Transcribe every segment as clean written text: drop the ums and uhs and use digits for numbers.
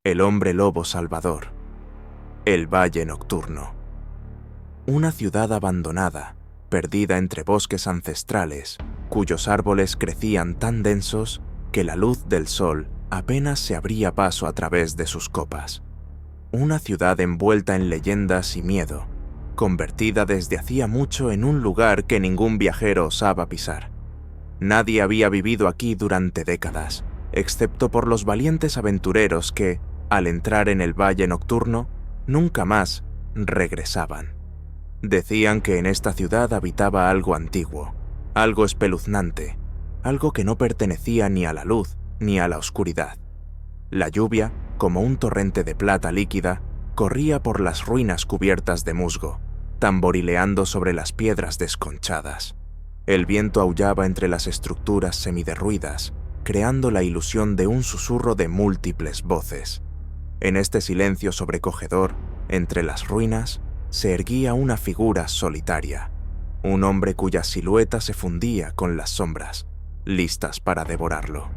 El hombre lobo salvador. El Valle Nocturno. Una ciudad abandonada, perdida entre bosques ancestrales, cuyos árboles crecían tan densos que la luz del sol apenas se abría paso a través de sus copas. Una ciudad envuelta en leyendas y miedo, convertida desde hacía mucho en un lugar que ningún viajero osaba pisar. Nadie había vivido aquí durante décadas, excepto por los valientes aventureros que, al entrar en el Valle Nocturno, nunca más regresaban. Decían que en esta ciudad habitaba algo antiguo, algo espeluznante, algo que no pertenecía ni a la luz ni a la oscuridad. La lluvia, como un torrente de plata líquida, corría por las ruinas cubiertas de musgo, tamborileando sobre las piedras desconchadas. El viento aullaba entre las estructuras semiderruidas, creando la ilusión de un susurro de múltiples voces. En este silencio sobrecogedor, entre las ruinas, se erguía una figura solitaria, un hombre cuya silueta se fundía con las sombras, listas para devorarlo.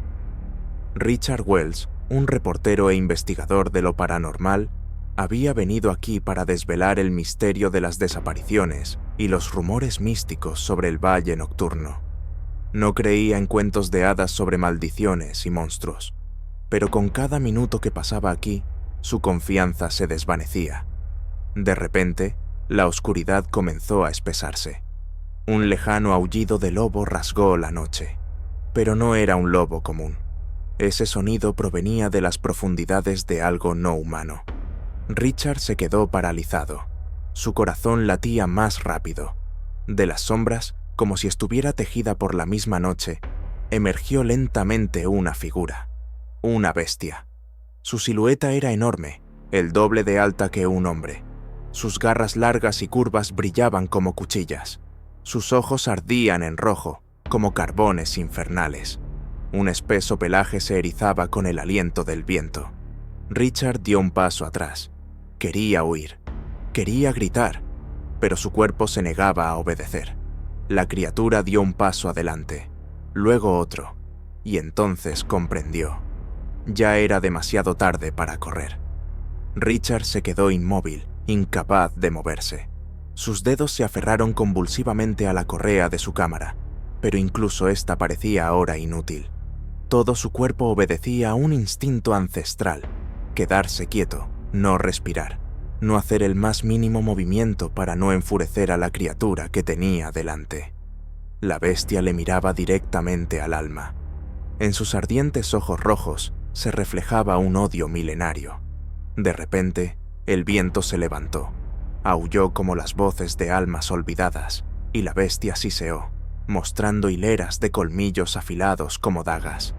Richard Wells, un reportero e investigador de lo paranormal, había venido aquí para desvelar el misterio de las desapariciones y los rumores místicos sobre el Valle Nocturno. No creía en cuentos de hadas sobre maldiciones y monstruos, pero con cada minuto que pasaba aquí, su confianza se desvanecía. De repente, la oscuridad comenzó a espesarse. Un lejano aullido de lobo rasgó la noche, pero no era un lobo común. Ese sonido provenía de las profundidades de algo no humano. Richard se quedó paralizado. Su corazón latía más rápido. De las sombras, como si estuviera tejida por la misma noche, emergió lentamente una figura. Una bestia. Su silueta era enorme, el doble de alta que un hombre. Sus garras largas y curvas brillaban como cuchillas. Sus ojos ardían en rojo, como carbones infernales. Un espeso pelaje se erizaba con el aliento del viento. Richard dio un paso atrás. Quería huir. Quería gritar, pero su cuerpo se negaba a obedecer. La criatura dio un paso adelante, luego otro, y entonces comprendió. Ya era demasiado tarde para correr. Richard se quedó inmóvil, incapaz de moverse. Sus dedos se aferraron convulsivamente a la correa de su cámara, pero incluso esta parecía ahora inútil. Todo su cuerpo obedecía a un instinto ancestral: quedarse quieto, no respirar, no hacer el más mínimo movimiento para no enfurecer a la criatura que tenía delante. La bestia le miraba directamente al alma. En sus ardientes ojos rojos se reflejaba un odio milenario. De repente, el viento se levantó, aulló como las voces de almas olvidadas, y la bestia siseó, mostrando hileras de colmillos afilados como dagas.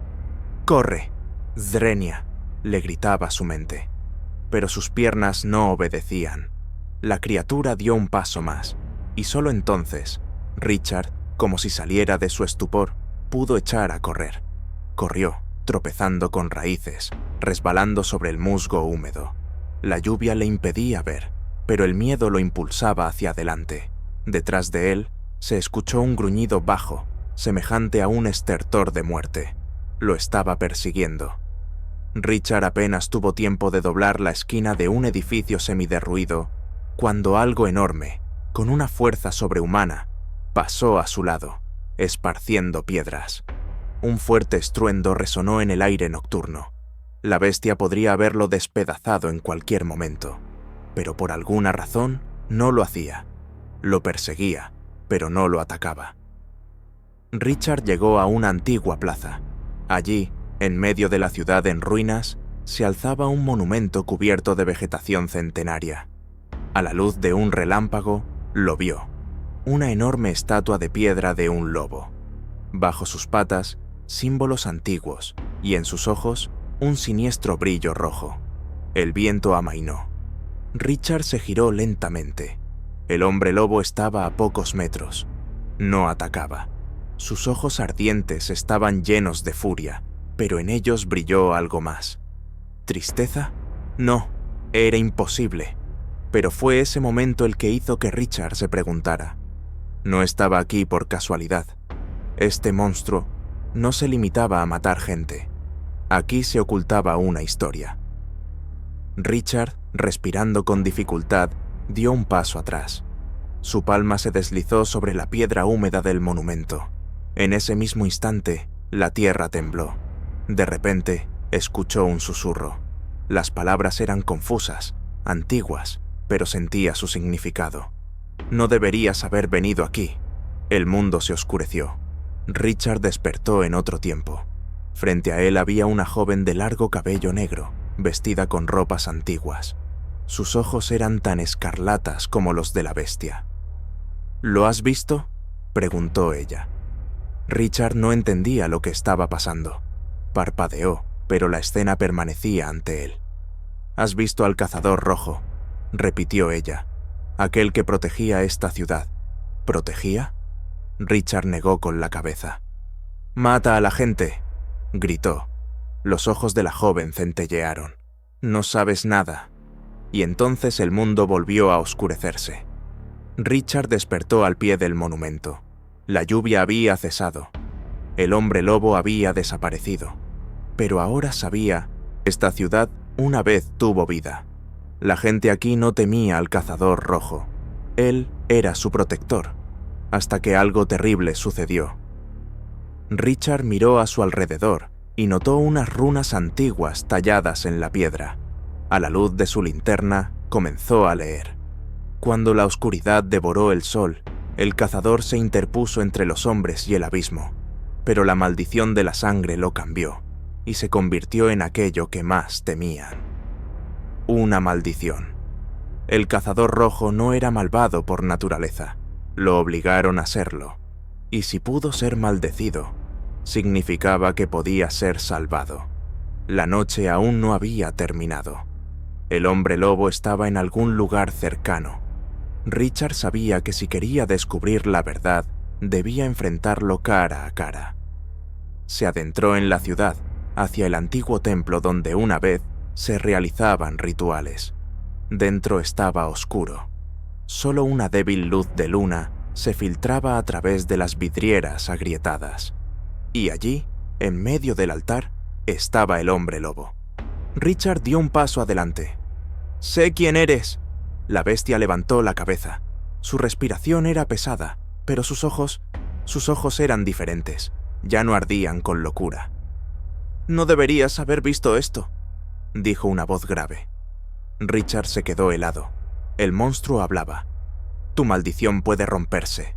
«¡Corre, Zrenia!», le gritaba su mente. Pero sus piernas no obedecían. La criatura dio un paso más, y solo entonces, Richard, como si saliera de su estupor, pudo echar a correr. Corrió, tropezando con raíces, resbalando sobre el musgo húmedo. La lluvia le impedía ver, pero el miedo lo impulsaba hacia adelante. Detrás de él se escuchó un gruñido bajo, semejante a un estertor de muerte. Lo estaba persiguiendo. Richard apenas tuvo tiempo de doblar la esquina de un edificio semiderruido, cuando algo enorme, con una fuerza sobrehumana, pasó a su lado, esparciendo piedras. Un fuerte estruendo resonó en el aire nocturno. La bestia podría haberlo despedazado en cualquier momento, pero por alguna razón no lo hacía. Lo perseguía, pero no lo atacaba. Richard llegó a una antigua plaza. Allí, en medio de la ciudad en ruinas, se alzaba un monumento cubierto de vegetación centenaria. A la luz de un relámpago, lo vio. Una enorme estatua de piedra de un lobo. Bajo sus patas, símbolos antiguos, y en sus ojos, un siniestro brillo rojo. El viento amainó. Richard se giró lentamente. El hombre lobo estaba a pocos metros. No atacaba. Sus ojos ardientes estaban llenos de furia, pero en ellos brilló algo más. ¿Tristeza? No, era imposible. Pero fue ese momento el que hizo que Richard se preguntara. No estaba aquí por casualidad. Este monstruo no se limitaba a matar gente. Aquí se ocultaba una historia. Richard, respirando con dificultad, dio un paso atrás. Su palma se deslizó sobre la piedra húmeda del monumento. En ese mismo instante, la tierra tembló. De repente, escuchó un susurro. Las palabras eran confusas, antiguas, pero sentía su significado. No deberías haber venido aquí. El mundo se oscureció. Richard despertó en otro tiempo. Frente a él había una joven de largo cabello negro, vestida con ropas antiguas. Sus ojos eran tan escarlatas como los de la bestia. ¿Lo has visto?, preguntó ella. Richard no entendía lo que estaba pasando. Parpadeó, pero la escena permanecía ante él. «¿Has visto al cazador rojo?», repitió ella. «Aquel que protegía esta ciudad». ¿Protegía? Richard negó con la cabeza. «¡Mata a la gente!», gritó. Los ojos de la joven centellearon. «No sabes nada». Y entonces el mundo volvió a oscurecerse. Richard despertó al pie del monumento. La lluvia había cesado. El hombre lobo había desaparecido. Pero ahora sabía, esta ciudad una vez tuvo vida. La gente aquí no temía al cazador rojo. Él era su protector, hasta que algo terrible sucedió. Richard miró a su alrededor y notó unas runas antiguas talladas en la piedra. A la luz de su linterna, comenzó a leer. Cuando la oscuridad devoró el sol, el cazador se interpuso entre los hombres y el abismo, pero la maldición de la sangre lo cambió y se convirtió en aquello que más temían. Una maldición. El cazador rojo no era malvado por naturaleza, lo obligaron a serlo, y si pudo ser maldecido, significaba que podía ser salvado. La noche aún no había terminado. El hombre lobo estaba en algún lugar cercano. Richard sabía que si quería descubrir la verdad, debía enfrentarlo cara a cara. Se adentró en la ciudad, hacia el antiguo templo donde una vez se realizaban rituales. Dentro estaba oscuro. Solo una débil luz de luna se filtraba a través de las vidrieras agrietadas. Y allí, en medio del altar, estaba el hombre lobo. Richard dio un paso adelante. «Sé quién eres». La bestia levantó la cabeza. Su respiración era pesada, pero sus ojos eran diferentes. Ya no ardían con locura. «No deberías haber visto esto», dijo una voz grave. Richard se quedó helado. El monstruo hablaba. «Tu maldición puede romperse»,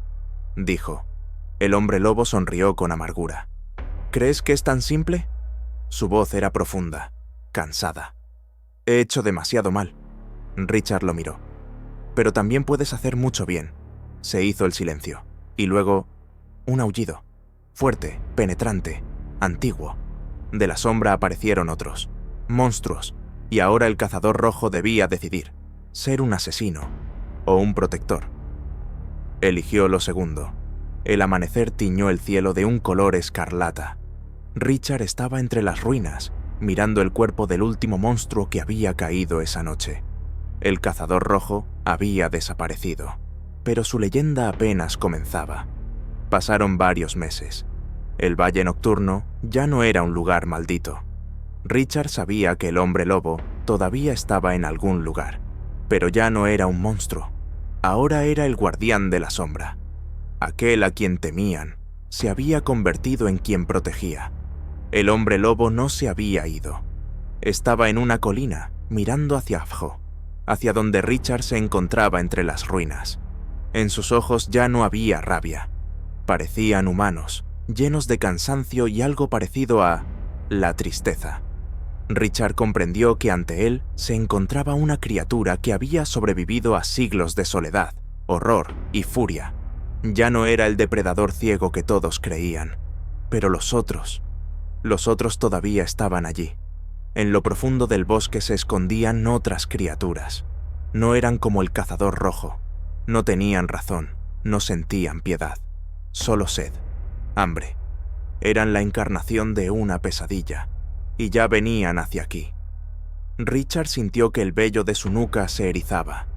dijo. El hombre lobo sonrió con amargura. «¿Crees que es tan simple?». Su voz era profunda, cansada. «He hecho demasiado mal». Richard lo miró. «Pero también puedes hacer mucho bien». Se hizo el silencio. Y luego, un aullido. Fuerte, penetrante, antiguo. De la sombra aparecieron otros. Monstruos. Y ahora el cazador rojo debía decidir. Ser un asesino o un protector. Eligió lo segundo. El amanecer tiñó el cielo de un color escarlata. Richard estaba entre las ruinas, mirando el cuerpo del último monstruo que había caído esa noche. El cazador rojo había desaparecido, pero su leyenda apenas comenzaba. Pasaron varios meses. El Valle Nocturno ya no era un lugar maldito. Richard sabía que el hombre lobo todavía estaba en algún lugar, pero ya no era un monstruo. Ahora era el guardián de la sombra. Aquel a quien temían se había convertido en quien protegía. El hombre lobo no se había ido. Estaba en una colina, mirando hacia abajo, hacia donde Richard se encontraba entre las ruinas. En sus ojos ya no había rabia. Parecían humanos, llenos de cansancio y algo parecido a la tristeza. Richard comprendió que ante él se encontraba una criatura que había sobrevivido a siglos de soledad, horror y furia. Ya no era el depredador ciego que todos creían, pero los otros todavía estaban allí. En lo profundo del bosque se escondían otras criaturas. No eran como el cazador rojo. No tenían razón, no sentían piedad. Solo sed, hambre. Eran la encarnación de una pesadilla, y ya venían hacia aquí. Richard sintió que el vello de su nuca se erizaba.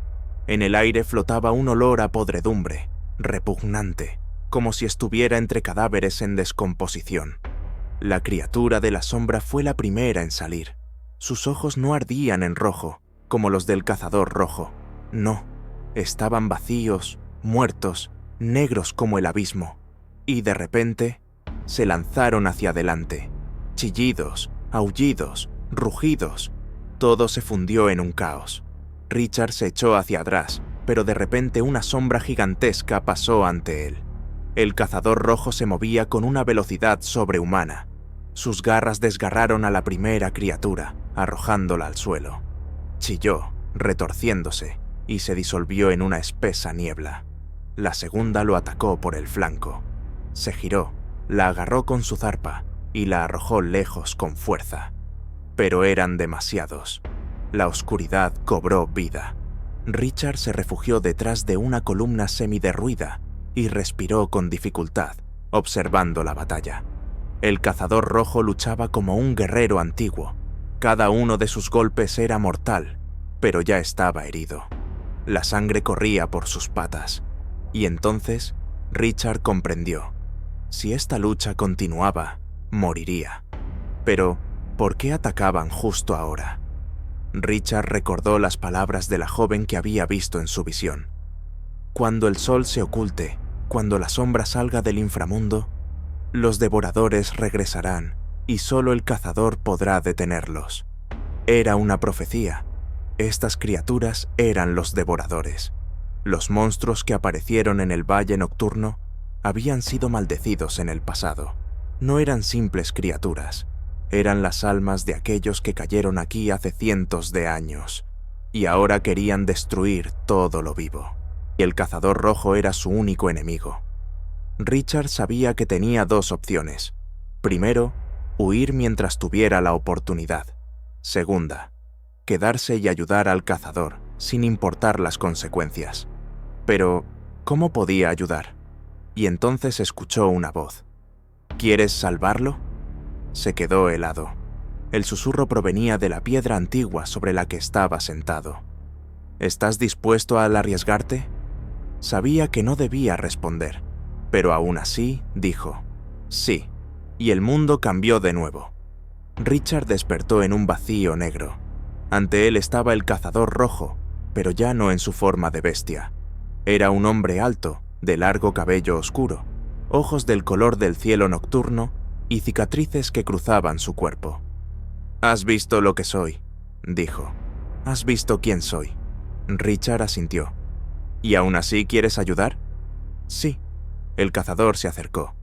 En el aire flotaba un olor a podredumbre, repugnante, como si estuviera entre cadáveres en descomposición. La criatura de la sombra fue la primera en salir. Sus ojos no ardían en rojo, como los del cazador rojo. No, estaban vacíos, muertos, negros como el abismo. Y de repente, se lanzaron hacia adelante. Chillidos, aullidos, rugidos. Todo se fundió en un caos. Richard se echó hacia atrás, pero de repente una sombra gigantesca pasó ante él. El cazador rojo se movía con una velocidad sobrehumana. Sus garras desgarraron a la primera criatura, arrojándola al suelo. Chilló, retorciéndose, y se disolvió en una espesa niebla. La segunda lo atacó por el flanco. Se giró, la agarró con su zarpa y la arrojó lejos con fuerza. Pero eran demasiados. La oscuridad cobró vida. Richard se refugió detrás de una columna semiderruida y respiró con dificultad, observando la batalla. El cazador rojo luchaba como un guerrero antiguo. Cada uno de sus golpes era mortal, pero ya estaba herido. La sangre corría por sus patas. Y entonces, Richard comprendió. Si esta lucha continuaba, moriría. Pero, ¿por qué atacaban justo ahora? Richard recordó las palabras de la joven que había visto en su visión. Cuando el sol se oculte, cuando la sombra salga del inframundo, los devoradores regresarán y solo el cazador podrá detenerlos. Era una profecía. Estas criaturas eran los devoradores. Los monstruos que aparecieron en el Valle Nocturno habían sido maldecidos en el pasado. No eran simples criaturas. Eran las almas de aquellos que cayeron aquí hace cientos de años, y ahora querían destruir todo lo vivo. Y el cazador rojo era su único enemigo. Richard sabía que tenía dos opciones. Primero, huir mientras tuviera la oportunidad. Segunda, quedarse y ayudar al cazador, sin importar las consecuencias. Pero, ¿cómo podía ayudar? Y entonces escuchó una voz. ¿Quieres salvarlo? Se quedó helado. El susurro provenía de la piedra antigua sobre la que estaba sentado. ¿Estás dispuesto a arriesgarte? Sabía que no debía responder, pero aún así dijo, sí, y el mundo cambió de nuevo. Richard despertó en un vacío negro. Ante él estaba el cazador rojo, pero ya no en su forma de bestia. Era un hombre alto, de largo cabello oscuro, ojos del color del cielo nocturno y cicatrices que cruzaban su cuerpo. «Has visto lo que soy», dijo. «Has visto quién soy». Richard asintió. «¿Y aún así quieres ayudar?» «Sí». El cazador se acercó.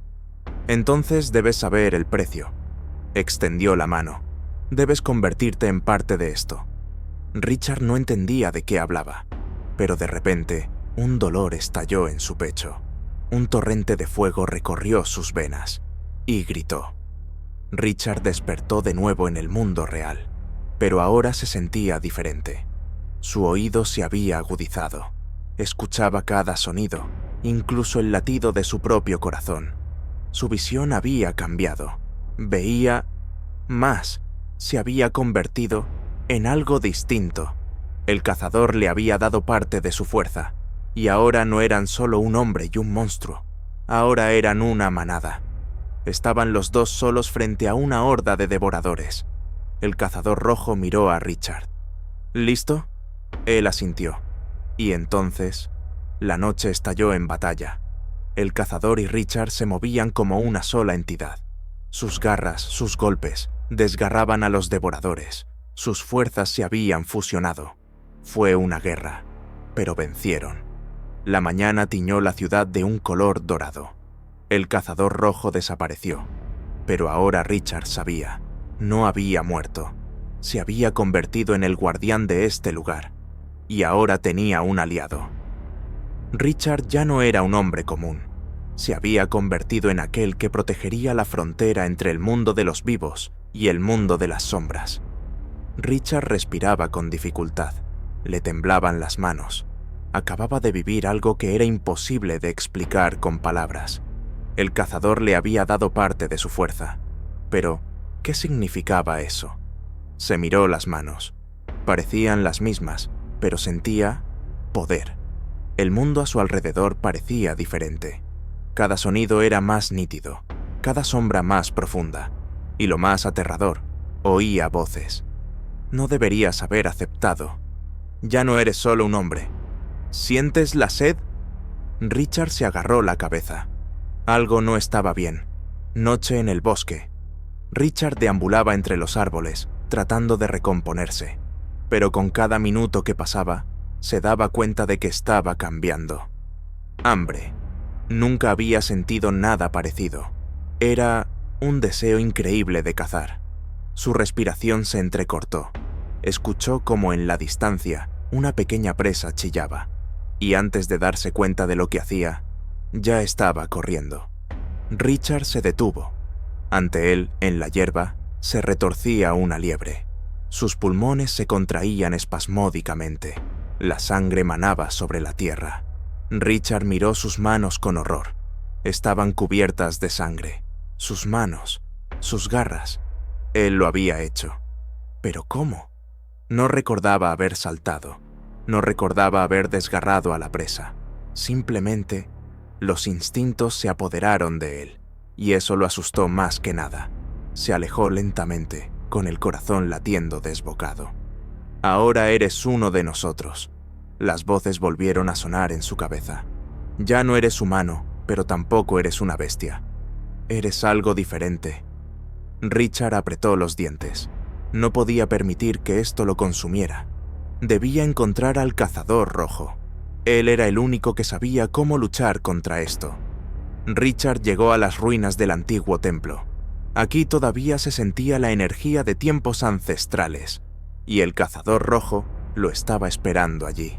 «Entonces debes saber el precio». Extendió la mano. «Debes convertirte en parte de esto». Richard no entendía de qué hablaba, pero de repente un dolor estalló en su pecho. Un torrente de fuego recorrió sus venas y gritó. Richard despertó de nuevo en el mundo real, pero ahora se sentía diferente. Su oído se había agudizado. Escuchaba cada sonido, incluso el latido de su propio corazón. Su visión había cambiado. Veía más. Se había convertido en algo distinto. El cazador le había dado parte de su fuerza, y ahora no eran solo un hombre y un monstruo. Ahora eran una manada. Estaban los dos solos frente a una horda de devoradores. El cazador rojo miró a Richard. ¿Listo? Él asintió. Y entonces, la noche estalló en batalla. El cazador y Richard se movían como una sola entidad. Sus garras, sus golpes, desgarraban a los devoradores. Sus fuerzas se habían fusionado. Fue una guerra, pero vencieron. La mañana tiñó la ciudad de un color dorado. El cazador rojo desapareció, pero ahora Richard sabía, no había muerto. Se había convertido en el guardián de este lugar, y ahora tenía un aliado. Richard ya no era un hombre común. Se había convertido en aquel que protegería la frontera entre el mundo de los vivos y el mundo de las sombras. Richard respiraba con dificultad. Le temblaban las manos. Acababa de vivir algo que era imposible de explicar con palabras. El cazador le había dado parte de su fuerza. Pero, ¿qué significaba eso? Se miró las manos. Parecían las mismas, pero sentía poder. El mundo a su alrededor parecía diferente. Cada sonido era más nítido, cada sombra más profunda, y lo más aterrador, oía voces. No deberías haber aceptado. Ya no eres solo un hombre. ¿Sientes la sed? Richard se agarró la cabeza. Algo no estaba bien. Noche en el bosque. Richard deambulaba entre los árboles, tratando de recomponerse, pero con cada minuto que pasaba, se daba cuenta de que estaba cambiando. Hambre. Nunca había sentido nada parecido. Era un deseo increíble de cazar. Su respiración se entrecortó. Escuchó como en la distancia una pequeña presa chillaba, y antes de darse cuenta de lo que hacía, ya estaba corriendo. Richard se detuvo. Ante él, en la hierba, se retorcía una liebre. Sus pulmones se contraían espasmódicamente. La sangre manaba sobre la tierra. Richard miró sus manos con horror. Estaban cubiertas de sangre. Sus manos, sus garras. Él lo había hecho. ¿Pero cómo? No recordaba haber saltado. No recordaba haber desgarrado a la presa. Simplemente, los instintos se apoderaron de él, y eso lo asustó más que nada. Se alejó lentamente, con el corazón latiendo desbocado. Ahora eres uno de nosotros. Las voces volvieron a sonar en su cabeza. Ya no eres humano, pero tampoco eres una bestia. Eres algo diferente. Richard apretó los dientes. No podía permitir que esto lo consumiera. Debía encontrar al cazador rojo. Él era el único que sabía cómo luchar contra esto. Richard llegó a las ruinas del antiguo templo. Aquí todavía se sentía la energía de tiempos ancestrales, y el cazador rojo lo estaba esperando allí.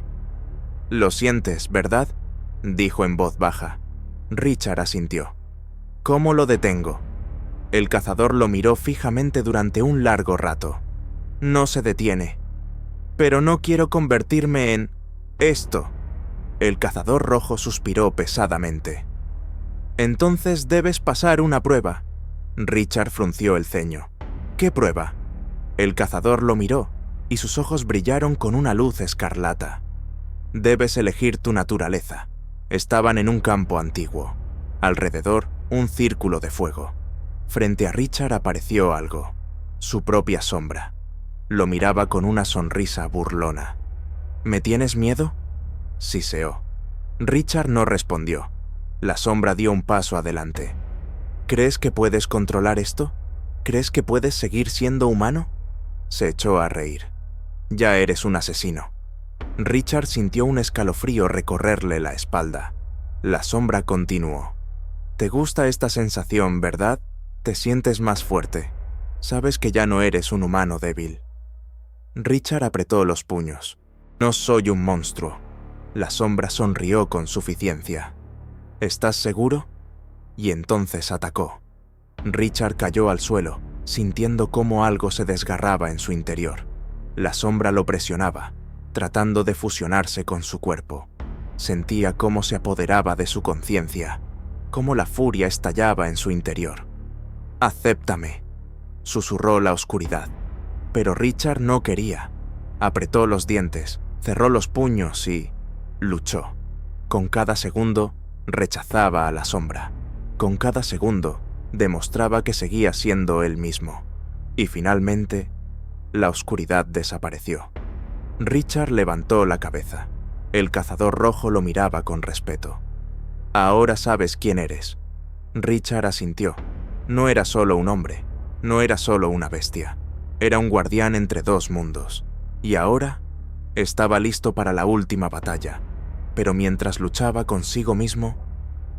«Lo sientes, ¿verdad?», dijo en voz baja. Richard asintió. «¿Cómo lo detengo?». El cazador lo miró fijamente durante un largo rato. «No se detiene». «Pero no quiero convertirme en... esto». El cazador rojo suspiró pesadamente. «Entonces debes pasar una prueba». Richard frunció el ceño. «¿Qué prueba?». El cazador lo miró, y sus ojos brillaron con una luz escarlata. «Debes elegir tu naturaleza». Estaban en un campo antiguo. Alrededor, un círculo de fuego. Frente a Richard apareció algo. Su propia sombra. Lo miraba con una sonrisa burlona. «¿Me tienes miedo?», siseó. Richard no respondió. La sombra dio un paso adelante. «¿Crees que puedes controlar esto? ¿Crees que puedes seguir siendo humano?». Se echó a reír. «Ya eres un asesino». Richard sintió un escalofrío recorrerle la espalda. La sombra continuó. «Te gusta esta sensación, ¿verdad? Te sientes más fuerte. Sabes que ya no eres un humano débil». Richard apretó los puños. «No soy un monstruo». La sombra sonrió con suficiencia. «¿Estás seguro?». Y entonces atacó. Richard cayó al suelo, sintiendo cómo algo se desgarraba en su interior. La sombra lo presionaba, tratando de fusionarse con su cuerpo. Sentía cómo se apoderaba de su conciencia, cómo la furia estallaba en su interior. «Acéptame», susurró la oscuridad. Pero Richard no quería. Apretó los dientes, cerró los puños y... luchó. Con cada segundo, rechazaba a la sombra. Con cada segundo, demostraba que seguía siendo él mismo. Y finalmente, la oscuridad desapareció. Richard levantó la cabeza. El cazador rojo lo miraba con respeto. «Ahora sabes quién eres». Richard asintió. No era solo un hombre, no era solo una bestia. Era un guardián entre dos mundos. Y ahora estaba listo para la última batalla. Pero mientras luchaba consigo mismo,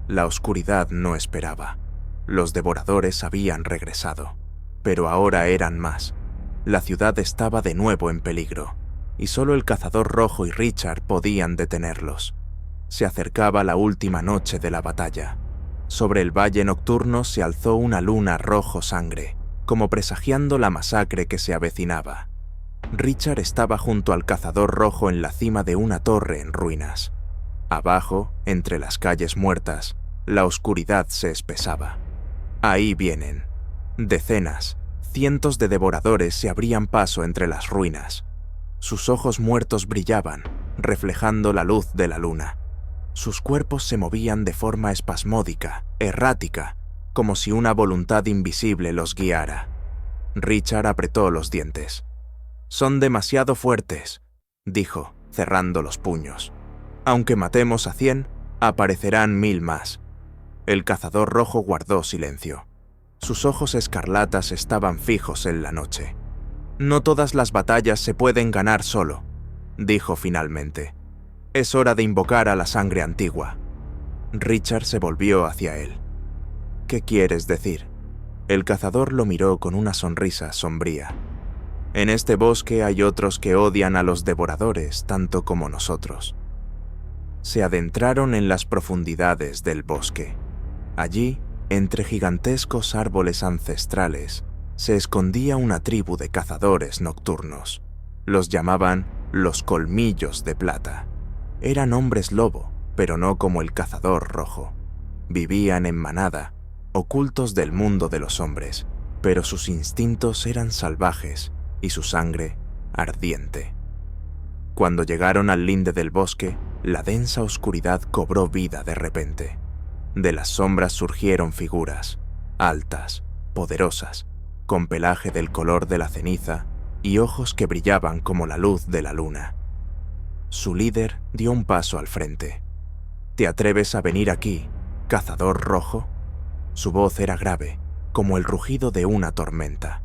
la oscuridad no esperaba. Los devoradores habían regresado, pero ahora eran más. La ciudad estaba de nuevo en peligro, y solo el cazador rojo y Richard podían detenerlos. Se acercaba la última noche de la batalla. Sobre el valle nocturno se alzó una luna rojo sangre, como presagiando la masacre que se avecinaba. Richard estaba junto al cazador rojo en la cima de una torre en ruinas. Abajo, entre las calles muertas, la oscuridad se espesaba. Ahí vienen. Decenas, cientos de devoradores se abrían paso entre las ruinas. Sus ojos muertos brillaban, reflejando la luz de la luna. Sus cuerpos se movían de forma espasmódica, errática, como si una voluntad invisible los guiara. Richard apretó los dientes. Son demasiado fuertes, dijo, cerrando los puños. Aunque matemos a 100, aparecerán 1000 más. El cazador rojo guardó silencio. Sus ojos escarlatas estaban fijos en la noche. No todas las batallas se pueden ganar solo, dijo finalmente. Es hora de invocar a la sangre antigua. Richard se volvió hacia él. ¿Qué quieres decir? El cazador lo miró con una sonrisa sombría. En este bosque hay otros que odian a los devoradores tanto como nosotros. Se adentraron en las profundidades del bosque. Allí, entre gigantescos árboles ancestrales, se escondía una tribu de cazadores nocturnos. Los llamaban los Colmillos de Plata. Eran hombres lobo, pero no como el cazador rojo. Vivían en manada, ocultos del mundo de los hombres, pero sus instintos eran salvajes y su sangre ardiente. Cuando llegaron al linde del bosque, la densa oscuridad cobró vida de repente. De las sombras surgieron figuras, altas, poderosas, con pelaje del color de la ceniza y ojos que brillaban como la luz de la luna. Su líder dio un paso al frente. ¿Te atreves a venir aquí, cazador rojo? Su voz era grave, como el rugido de una tormenta.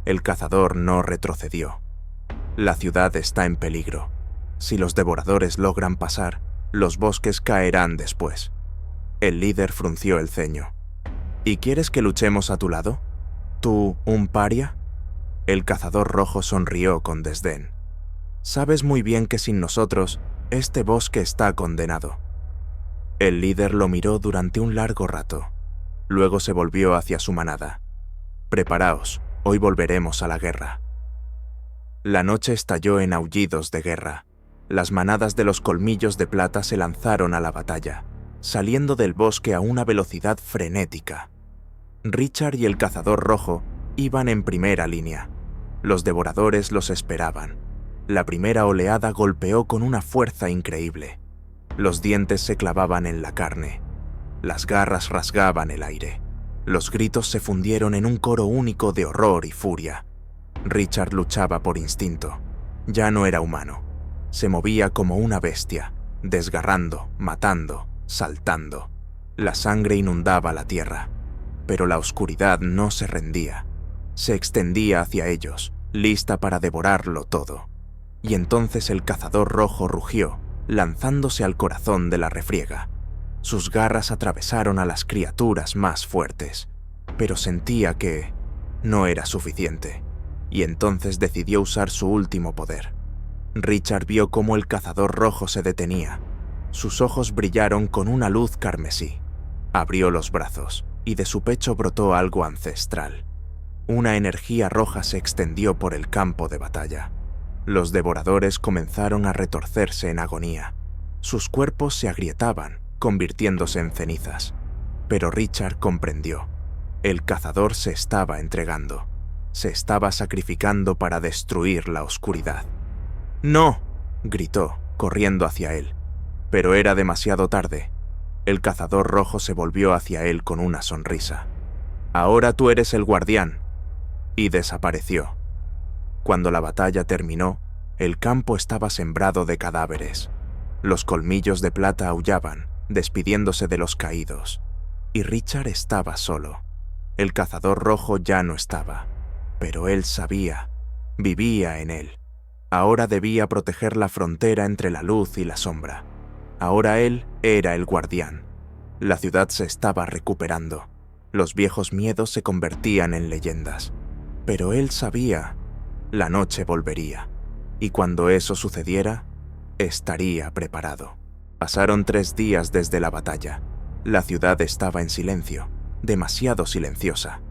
El cazador no retrocedió. La ciudad está en peligro. Si los devoradores logran pasar, los bosques caerán después. El líder frunció el ceño. ¿Y quieres que luchemos a tu lado? ¿Tú, un paria? El cazador rojo sonrió con desdén. Sabes muy bien que sin nosotros, este bosque está condenado. El líder lo miró durante un largo rato. Luego se volvió hacia su manada. Preparaos, hoy volveremos a la guerra. La noche estalló en aullidos de guerra. Las manadas de los Colmillos de Plata se lanzaron a la batalla, saliendo del bosque a una velocidad frenética. Richard y el cazador rojo iban en primera línea. Los devoradores los esperaban. La primera oleada golpeó con una fuerza increíble. Los dientes se clavaban en la carne. Las garras rasgaban el aire. Los gritos se fundieron en un coro único de horror y furia. Richard luchaba por instinto. Ya no era humano. Se movía como una bestia, desgarrando, matando, saltando. La sangre inundaba la tierra, pero la oscuridad no se rendía. Se extendía hacia ellos, lista para devorarlo todo. Y entonces el cazador rojo rugió, lanzándose al corazón de la refriega. Sus garras atravesaron a las criaturas más fuertes, pero sentía que no era suficiente, y entonces decidió usar su último poder. Richard vio cómo el cazador rojo se detenía. Sus ojos brillaron con una luz carmesí. Abrió los brazos, y de su pecho brotó algo ancestral. Una energía roja se extendió por el campo de batalla. Los devoradores comenzaron a retorcerse en agonía. Sus cuerpos se agrietaban, convirtiéndose en cenizas. Pero Richard comprendió. El cazador se estaba entregando. Se estaba sacrificando para destruir la oscuridad. ¡No!, gritó, corriendo hacia él. Pero era demasiado tarde. El cazador rojo se volvió hacia él con una sonrisa. «Ahora tú eres el guardián». Y desapareció. Cuando la batalla terminó, el campo estaba sembrado de cadáveres. Los Colmillos de Plata aullaban, despidiéndose de los caídos. Y Richard estaba solo. El cazador rojo ya no estaba. Pero él sabía, vivía en él. Ahora debía proteger la frontera entre la luz y la sombra. Ahora él era el guardián. La ciudad se estaba recuperando. Los viejos miedos se convertían en leyendas. Pero él sabía, la noche volvería. Y cuando eso sucediera, estaría preparado. Pasaron 3 días desde la batalla. La ciudad estaba en silencio, demasiado silenciosa.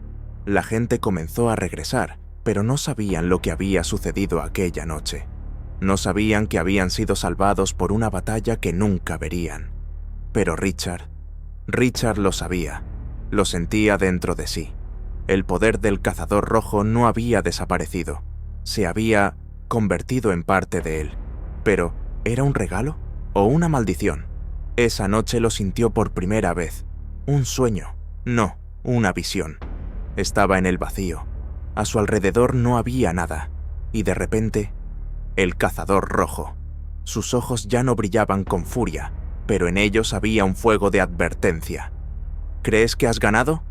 La gente comenzó a regresar, pero no sabían lo que había sucedido aquella noche. No sabían que habían sido salvados por una batalla que nunca verían. Pero Richard lo sabía, lo sentía dentro de sí. El poder del cazador rojo no había desaparecido, se había convertido en parte de él. Pero, ¿era un regalo o una maldición? Esa noche lo sintió por primera vez. Un sueño, no, una visión. Estaba en el vacío. A su alrededor no había nada. y de repente, el cazador rojo. Sus ojos ya no brillaban con furia, pero en ellos había un fuego de advertencia. ¿Crees que has ganado?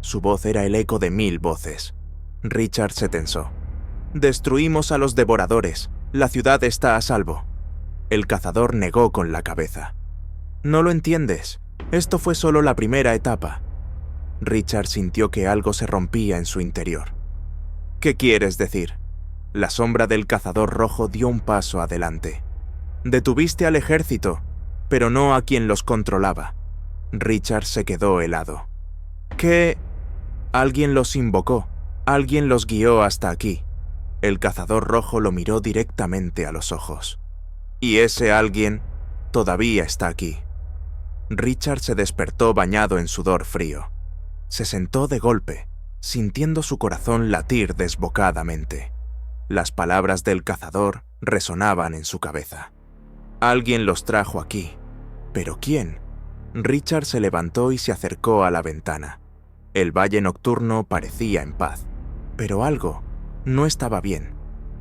Su voz era el eco de 1000 voces. Richard se tensó. Destruimos a los devoradores. La ciudad está a salvo. El cazador negó con la cabeza. No lo entiendes. Esto fue solo la primera etapa. Richard sintió que algo se rompía en su interior. ¿Qué quieres decir? La sombra del cazador rojo dio un paso adelante. Detuviste al ejército, pero no a quien los controlaba. Richard se quedó helado. ¿Qué? Alguien los invocó. Alguien los guió hasta aquí. El cazador rojo lo miró directamente a los ojos. Y ese alguien todavía está aquí. Richard se despertó bañado en sudor frío. Se sentó de golpe, sintiendo su corazón latir desbocadamente. Las palabras del cazador resonaban en su cabeza. Alguien los trajo aquí. ¿Pero quién? Richard se levantó y se acercó a la ventana. El valle nocturno parecía en paz, pero algo no estaba bien,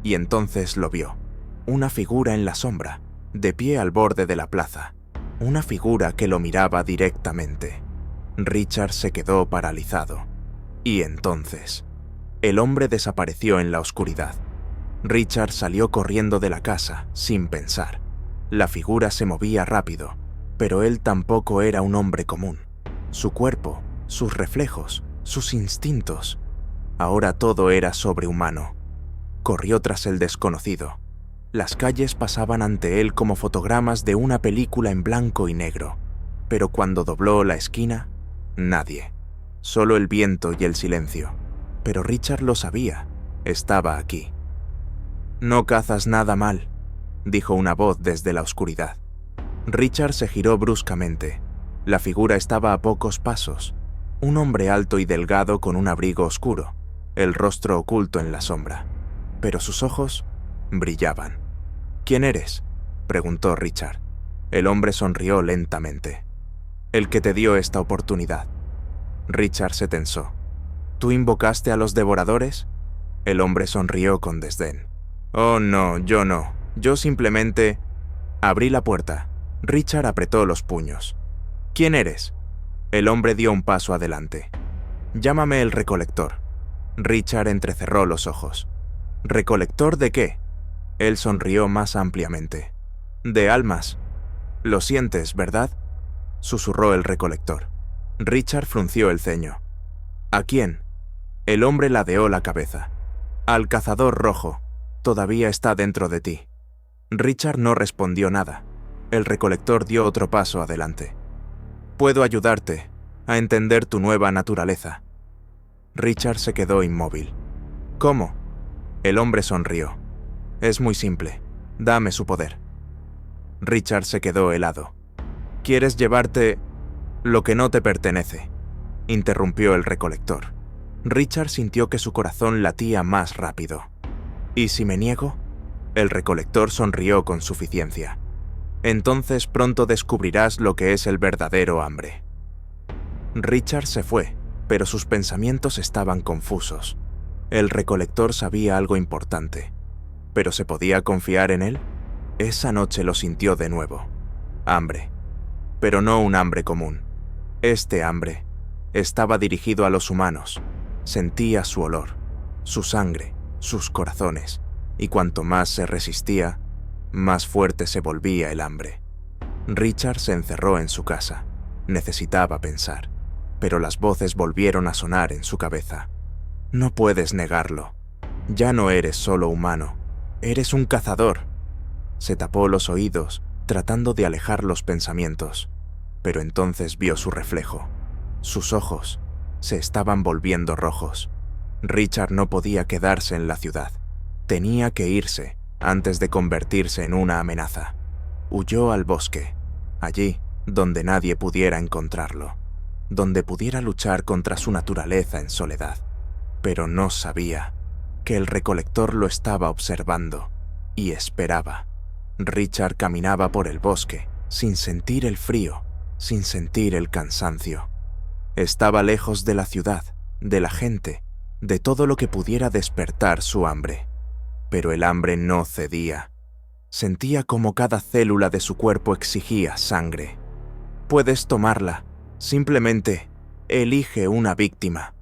y entonces lo vio. Una figura en la sombra, de pie al borde de la plaza. Una figura que lo miraba directamente. Richard se quedó paralizado. Y entonces, el hombre desapareció en la oscuridad. Richard salió corriendo de la casa, sin pensar. La figura se movía rápido, pero él tampoco era un hombre común. Su cuerpo, sus reflejos, sus instintos. Ahora todo era sobrehumano. Corrió tras el desconocido. Las calles pasaban ante él como fotogramas de una película en blanco y negro. Pero cuando dobló la esquina, nadie. Solo el viento y el silencio. Pero Richard lo sabía. Estaba aquí. «No cazas nada mal», dijo una voz desde la oscuridad. Richard se giró bruscamente. La figura estaba a pocos pasos. Un hombre alto y delgado con un abrigo oscuro, el rostro oculto en la sombra. Pero sus ojos brillaban. «¿Quién eres?», preguntó Richard. El hombre sonrió lentamente. «El que te dio esta oportunidad». Richard se tensó. «¿Tú invocaste a los devoradores?». El hombre sonrió con desdén. «Oh, no, yo no. Yo simplemente...». Abrí la puerta. Richard apretó los puños. «¿Quién eres?». El hombre dio un paso adelante. «Llámame el recolector». Richard entrecerró los ojos. «¿Recolector de qué?». Él sonrió más ampliamente. «De almas». «Lo sientes, ¿verdad?», susurró el recolector. Richard frunció el ceño. «¿A quién?». El hombre ladeó la cabeza. «Al cazador rojo. Todavía está dentro de ti». Richard no respondió nada. El recolector dio otro paso adelante. «Puedo ayudarte a entender tu nueva naturaleza». Richard se quedó inmóvil. «¿Cómo?». El hombre sonrió. «Es muy simple. Dame su poder». Richard se quedó helado. «¿Quieres llevarte lo que no te pertenece?», interrumpió el recolector. Richard sintió que su corazón latía más rápido. «¿Y si me niego?». El recolector sonrió con suficiencia. «Entonces pronto descubrirás lo que es el verdadero hambre». Richard se fue, pero sus pensamientos estaban confusos. El recolector sabía algo importante, pero ¿se podía confiar en él? Esa noche lo sintió de nuevo. Hambre, pero no un hambre común. Este hambre estaba dirigido a los humanos. Sentía su olor, su sangre, sus corazones, y cuanto más se resistía, más fuerte se volvía el hambre. Richard se encerró en su casa. Necesitaba pensar, pero las voces volvieron a sonar en su cabeza. «No puedes negarlo. Ya no eres solo humano. Eres un cazador». Se tapó los oídos, tratando de alejar los pensamientos, pero entonces vio su reflejo. Sus ojos se estaban volviendo rojos. Richard no podía quedarse en la ciudad. Tenía que irse antes de convertirse en una amenaza. Huyó al bosque, allí donde nadie pudiera encontrarlo, donde pudiera luchar contra su naturaleza en soledad. Pero no sabía que el recolector lo estaba observando y esperaba. Richard caminaba por el bosque, sin sentir el frío, sin sentir el cansancio. Estaba lejos de la ciudad, de la gente, de todo lo que pudiera despertar su hambre. pero el hambre no cedía. Sentía como cada célula de su cuerpo exigía sangre. Puedes tomarla, simplemente elige una víctima.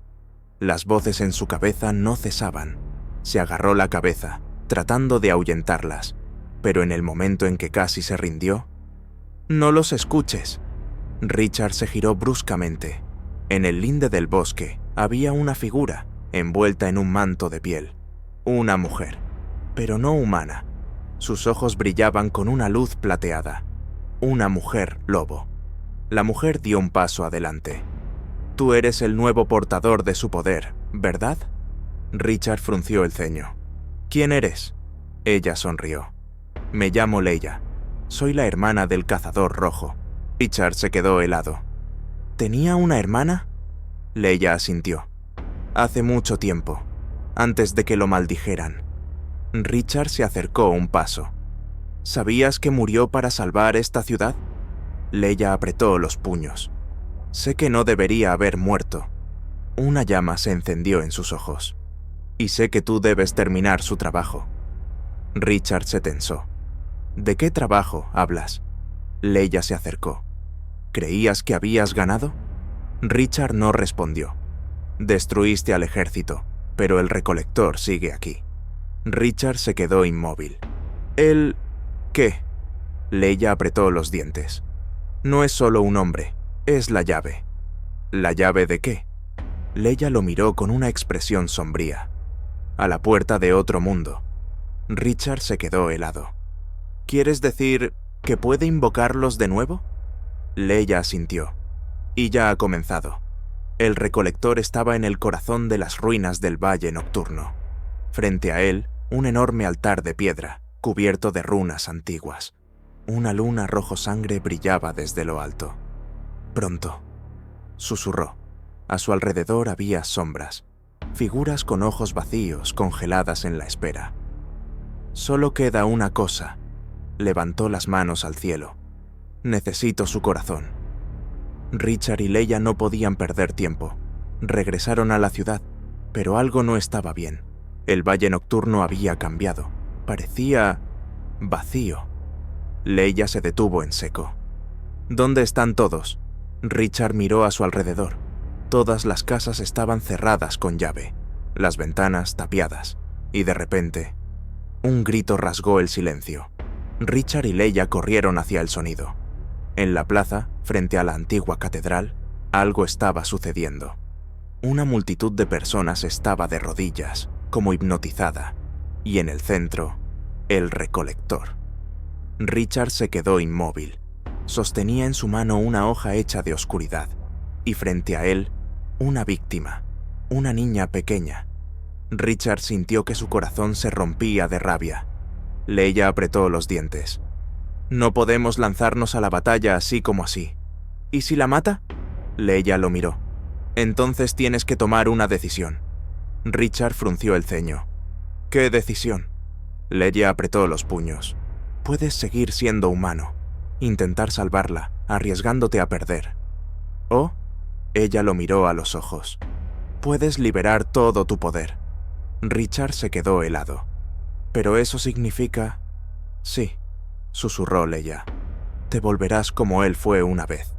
Las voces en su cabeza no cesaban. Se agarró la cabeza, tratando de ahuyentarlas, pero en el momento en que casi se rindió, «No los escuches». Richard se giró bruscamente. En el linde del bosque había una figura, envuelta en un manto de piel. Una mujer, pero no humana. Sus ojos brillaban con una luz plateada. Una mujer lobo. La mujer dio un paso adelante. «Tú eres el nuevo portador de su poder, ¿verdad?» Richard frunció el ceño. «¿Quién eres?» Ella sonrió. «Me llamo Leia. Soy la hermana del cazador rojo». Richard se quedó helado. ¿Tenía una hermana? Leia asintió. Hace mucho tiempo, antes de que lo maldijeran. Richard se acercó un paso. ¿Sabías que murió para salvar esta ciudad? Leia apretó los puños. Sé que no debería haber muerto. Una llama se encendió en sus ojos. Y sé que tú debes terminar su trabajo. Richard se tensó. ¿De qué trabajo hablas? Leia se acercó. ¿Creías que habías ganado? Richard no respondió. Destruiste al ejército, pero el recolector sigue aquí. Richard se quedó inmóvil. ¿El qué? Leia apretó los dientes. No es solo un hombre, es la llave. ¿La llave de qué? Leia lo miró con una expresión sombría. A la puerta de otro mundo. Richard se quedó helado. ¿Quieres decir que puede invocarlos de nuevo? Leia asintió. Y ya ha comenzado. El recolector estaba en el corazón de las ruinas del Valle Nocturno. Frente a él, un enorme altar de piedra, cubierto de runas antiguas. Una luna rojo sangre brillaba desde lo alto. Pronto, susurró. A su alrededor había sombras, figuras con ojos vacíos congeladas en la espera. Solo queda una cosa. Levantó las manos al cielo. Necesito su corazón. Richard y Leia no podían perder tiempo. Regresaron a la ciudad, pero algo no estaba bien. El Valle Nocturno había cambiado. Parecía vacío. Leia se detuvo en seco. ¿Dónde están todos? Richard miró a su alrededor. Todas las casas estaban cerradas con llave, las ventanas tapiadas, y de repente, un grito rasgó el silencio. Richard y Leia corrieron hacia el sonido. En la plaza, frente a la antigua catedral, algo estaba sucediendo. Una multitud de personas estaba de rodillas, como hipnotizada, y en el centro, el recolector. Richard se quedó inmóvil. Sostenía en su mano una hoja hecha de oscuridad, y frente a él, una víctima, una niña pequeña. Richard sintió que su corazón se rompía de rabia. Leia apretó los dientes. No podemos lanzarnos a la batalla así como así. ¿Y si la mata? Leia lo miró. Entonces tienes que tomar una decisión. Richard frunció el ceño. ¿Qué decisión? Leia apretó los puños. Puedes seguir siendo humano. Intentar salvarla, arriesgándote a perder. ¿O? Ella lo miró a los ojos. Puedes liberar todo tu poder. Richard se quedó helado. Pero eso significa... Sí, susurró Leia. Te volverás como él fue una vez.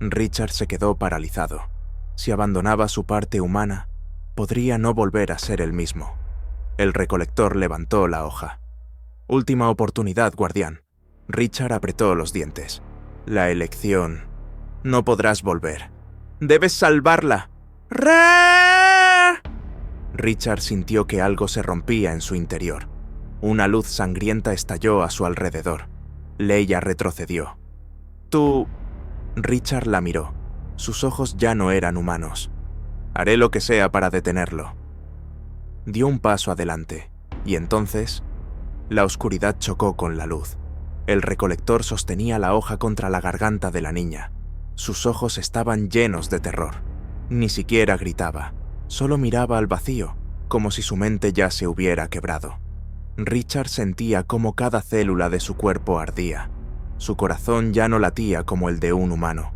Richard se quedó paralizado. Si abandonaba su parte humana, podría no volver a ser el mismo. El recolector levantó la hoja. Última oportunidad, guardián. Richard apretó los dientes. La elección... No podrás volver. ¡Debes salvarla! ¡Ra! Richard sintió que algo se rompía en su interior. Una luz sangrienta estalló a su alrededor. Leia retrocedió. «Tú...» Richard la miró. Sus ojos ya no eran humanos. «Haré lo que sea para detenerlo». Dio un paso adelante, y entonces... La oscuridad chocó con la luz. El recolector sostenía la hoja contra la garganta de la niña. Sus ojos estaban llenos de terror. Ni siquiera gritaba, solo miraba al vacío, como si su mente ya se hubiera quebrado. Richard sentía cómo cada célula de su cuerpo ardía. Su corazón ya no latía como el de un humano.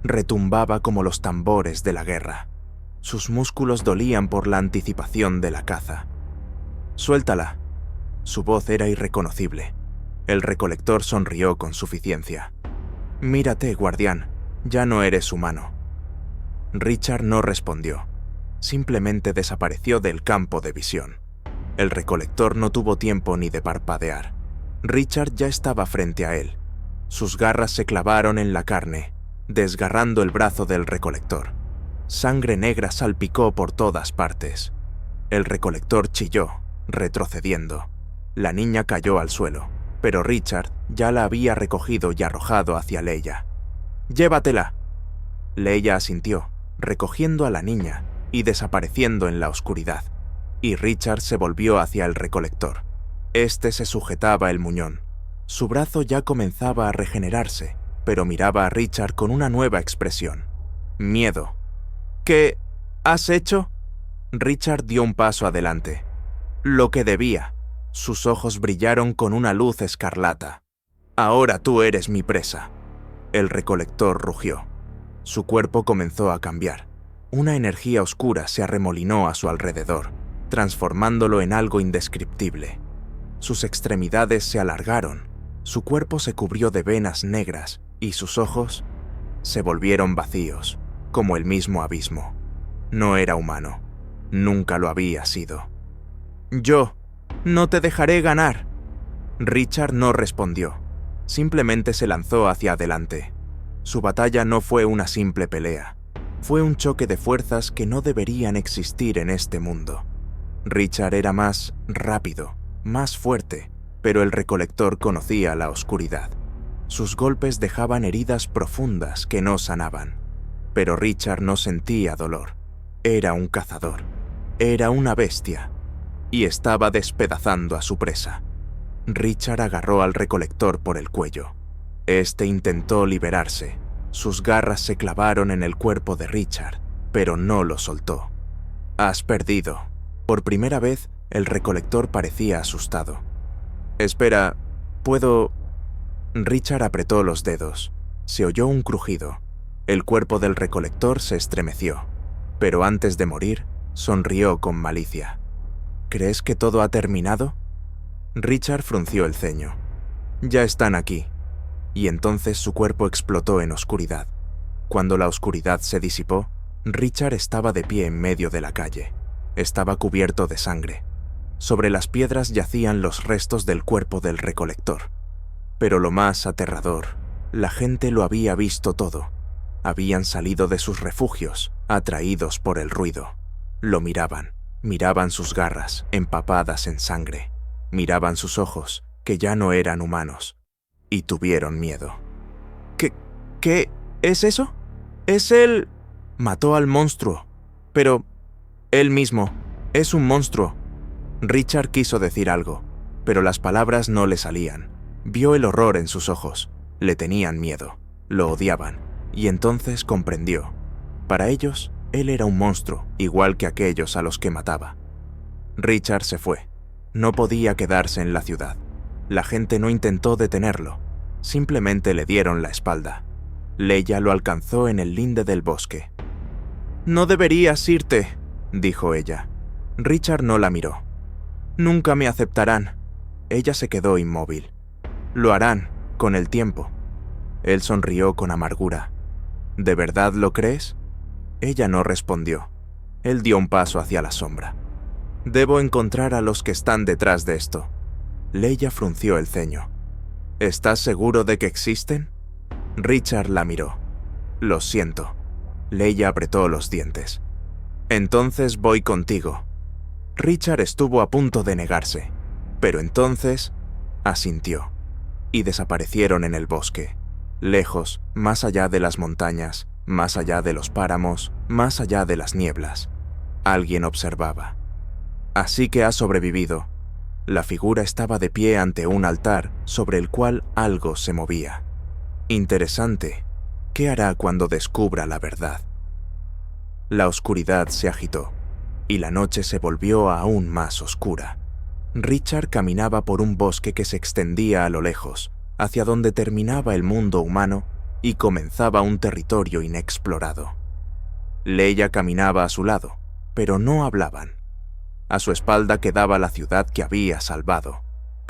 Retumbaba como los tambores de la guerra. Sus músculos dolían por la anticipación de la caza. «Suéltala», Su voz era irreconocible. El recolector sonrió con suficiencia. «Mírate, guardián, ya no eres humano». Richard no respondió. Simplemente desapareció del campo de visión. El recolector no tuvo tiempo ni de parpadear. Richard ya estaba frente a él. Sus garras se clavaron en la carne, desgarrando el brazo del recolector. Sangre negra salpicó por todas partes. El recolector chilló, retrocediendo. La niña cayó al suelo, pero Richard ya la había recogido y arrojado hacia Leia. «¡Llévatela!». Leia asintió, recogiendo a la niña y desapareciendo en la oscuridad, y Richard se volvió hacia el recolector. Este se sujetaba el muñón. Su brazo ya comenzaba a regenerarse, pero miraba a Richard con una nueva expresión. Miedo. «¿Qué has hecho?». Richard dio un paso adelante. «Lo que debía». Sus ojos brillaron con una luz escarlata. «Ahora tú eres mi presa». El recolector rugió. Su cuerpo comenzó a cambiar. Una energía oscura se arremolinó a su alrededor, transformándolo en algo indescriptible. Sus extremidades se alargaron, su cuerpo se cubrió de venas negras y sus ojos se volvieron vacíos, como el mismo abismo. No era humano. Nunca lo había sido. «Yo no te dejaré ganar». Richard no respondió. Simplemente se lanzó hacia adelante. Su batalla no fue una simple pelea. Fue un choque de fuerzas que no deberían existir en este mundo. Richard era más rápido, más fuerte, pero el recolector conocía la oscuridad. Sus golpes dejaban heridas profundas que no sanaban. Pero Richard no sentía dolor. Era un cazador. Era una bestia. Y estaba despedazando a su presa. Richard agarró al recolector por el cuello. Este intentó liberarse. Sus garras se clavaron en el cuerpo de Richard, pero no lo soltó. «Has perdido». Por primera vez, el recolector parecía asustado. «Espera, ¿puedo...?» Richard apretó los dedos. Se oyó un crujido. El cuerpo del recolector se estremeció, pero antes de morir, sonrió con malicia. «¿Crees que todo ha terminado?». Richard frunció el ceño. «Ya están aquí». Y entonces su cuerpo explotó en oscuridad. Cuando la oscuridad se disipó, Richard estaba de pie en medio de la calle. Estaba cubierto de sangre. Sobre las piedras yacían los restos del cuerpo del recolector. Pero lo más aterrador, la gente lo había visto todo. Habían salido de sus refugios, atraídos por el ruido. Lo miraban. Miraban sus garras, empapadas en sangre. Miraban sus ojos, que ya no eran humanos. Y tuvieron miedo. ¿Qué es eso? Es él. Mató al monstruo. Pero él mismo es un monstruo. Richard quiso decir algo, pero las palabras no le salían. Vio el horror en sus ojos. Le tenían miedo. Lo odiaban. Y entonces comprendió. Para ellos, él era un monstruo, igual que aquellos a los que mataba. Richard se fue. No podía quedarse en la ciudad. La gente no intentó detenerlo. Simplemente le dieron la espalda. Leia lo alcanzó en el linde del bosque. «No deberías irte», dijo ella. Richard no la miró. «Nunca me aceptarán». Ella se quedó inmóvil. «Lo harán, con el tiempo». Él sonrió con amargura. «¿De verdad lo crees?». Ella no respondió. Él dio un paso hacia la sombra. «Debo encontrar a los que están detrás de esto». Leia frunció el ceño. «¿Estás seguro de que existen?». Richard la miró. «Lo siento». Leia apretó los dientes. «Entonces voy contigo». Richard estuvo a punto de negarse, pero entonces asintió, y desaparecieron en el bosque, lejos, más allá de las montañas, más allá de los páramos, más allá de las nieblas. Alguien observaba. «Así que has sobrevivido». La figura estaba de pie ante un altar sobre el cual algo se movía. Interesante. ¿Qué hará cuando descubra la verdad? La oscuridad se agitó, y la noche se volvió aún más oscura. Richard caminaba por un bosque que se extendía a lo lejos, hacia donde terminaba el mundo humano y comenzaba un territorio inexplorado. Leia caminaba a su lado, pero no hablaban. A su espalda quedaba la ciudad que había salvado,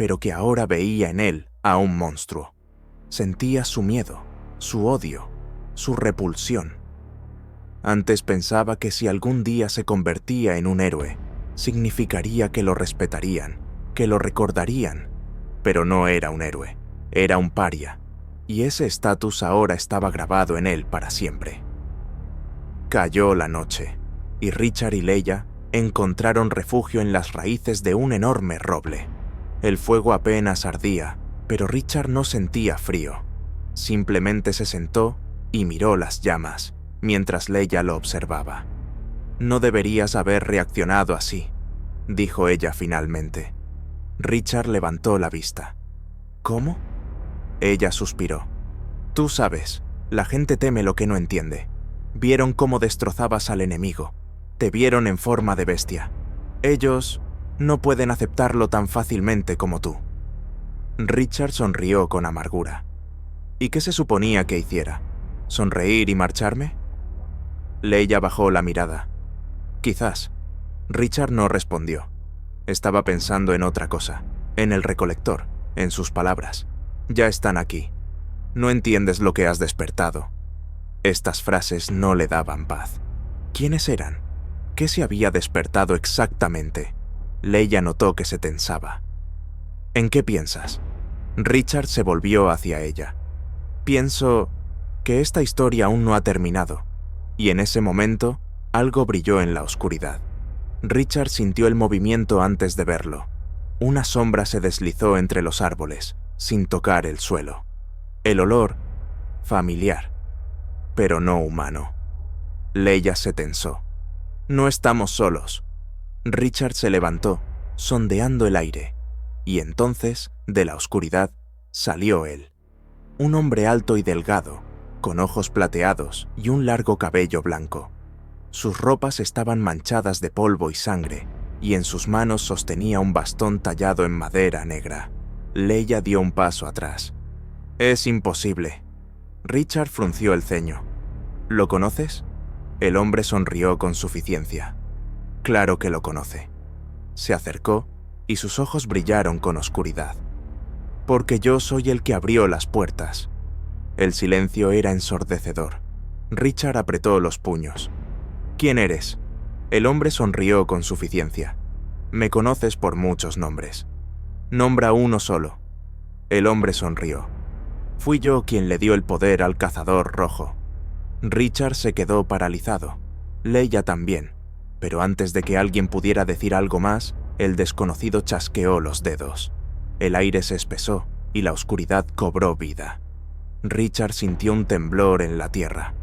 pero que ahora veía en él a un monstruo. Sentía su miedo, su odio, su repulsión. Antes pensaba que si algún día se convertía en un héroe, significaría que lo respetarían, que lo recordarían, pero no era un héroe, era un paria, y ese estatus ahora estaba grabado en él para siempre. Cayó la noche, y Richard y Leia encontraron refugio en las raíces de un enorme roble. El fuego apenas ardía, pero Richard no sentía frío. Simplemente se sentó y miró las llamas, mientras Leia lo observaba. «No deberías haber reaccionado así», dijo ella finalmente. Richard levantó la vista. «¿Cómo?». Ella suspiró. «Tú sabes, la gente teme lo que no entiende. Vieron cómo destrozabas al enemigo. Te vieron en forma de bestia. Ellos no pueden aceptarlo tan fácilmente como tú». Richard sonrió con amargura. ¿Y qué se suponía que hiciera? ¿Sonreír y marcharme? Leia bajó la mirada. Quizás. Richard no respondió. Estaba pensando en otra cosa, en el recolector, en sus palabras. «Ya están aquí. No entiendes lo que has despertado». Estas frases no le daban paz. ¿Quiénes eran? ¿Qué se había despertado exactamente? Leia notó que se tensaba. «¿En qué piensas?». Richard se volvió hacia ella. «Pienso que esta historia aún no ha terminado». Y en ese momento, algo brilló en la oscuridad. Richard sintió el movimiento antes de verlo. Una sombra se deslizó entre los árboles, sin tocar el suelo. El olor, familiar, pero no humano. Leia se tensó. «No estamos solos». Richard se levantó, sondeando el aire, y entonces, de la oscuridad, salió él. Un hombre alto y delgado, con ojos plateados y un largo cabello blanco. Sus ropas estaban manchadas de polvo y sangre, y en sus manos sostenía un bastón tallado en madera negra. Leia dio un paso atrás. «Es imposible». Richard frunció el ceño. «¿Lo conoces?». El hombre sonrió con suficiencia. «Claro que lo conoce». Se acercó y sus ojos brillaron con oscuridad. «Porque yo soy el que abrió las puertas». El silencio era ensordecedor. Richard apretó los puños. «¿Quién eres?». El hombre sonrió con suficiencia. «Me conoces por muchos nombres». «Nombra uno solo». El hombre sonrió. «Fui yo quien le dio el poder al cazador rojo». Richard se quedó paralizado. Leia también. Pero antes de que alguien pudiera decir algo más, el desconocido chasqueó los dedos. El aire se espesó y la oscuridad cobró vida. Richard sintió un temblor en la tierra.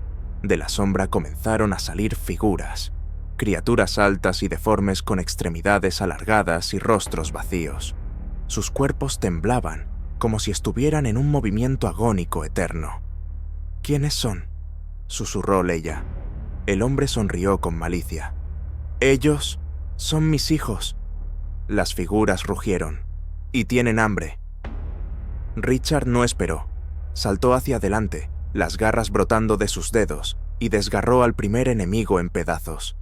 De la sombra comenzaron a salir figuras, criaturas altas y deformes con extremidades alargadas y rostros vacíos. Sus cuerpos temblaban, como si estuvieran en un movimiento agónico eterno. «¿Quiénes son?», susurró Leia. El hombre sonrió con malicia. «Ellos son mis hijos». Las figuras rugieron. «Y tienen hambre». Richard no esperó. Saltó hacia adelante, las garras brotando de sus dedos, y desgarró al primer enemigo en pedazos.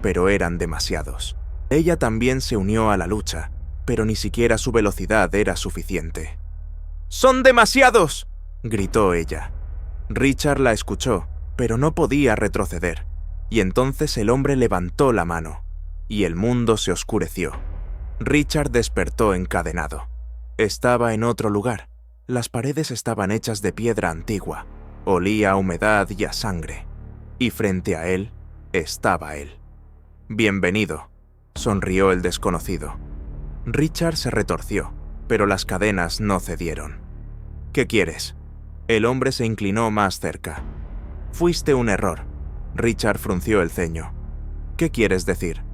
Pero eran demasiados. Ella también se unió a la lucha, pero ni siquiera su velocidad era suficiente. «¡Son demasiados!», gritó ella. Richard la escuchó, pero no podía retroceder, y entonces el hombre levantó la mano, y el mundo se oscureció. Richard despertó encadenado. Estaba en otro lugar. Las paredes estaban hechas de piedra antigua, olía a humedad y a sangre, y frente a él estaba él. «Bienvenido», sonrió el desconocido. Richard se retorció, pero las cadenas no cedieron. «¿Qué quieres?». El hombre se inclinó más cerca. «Fuiste un error». Richard frunció el ceño. «¿Qué quieres decir?».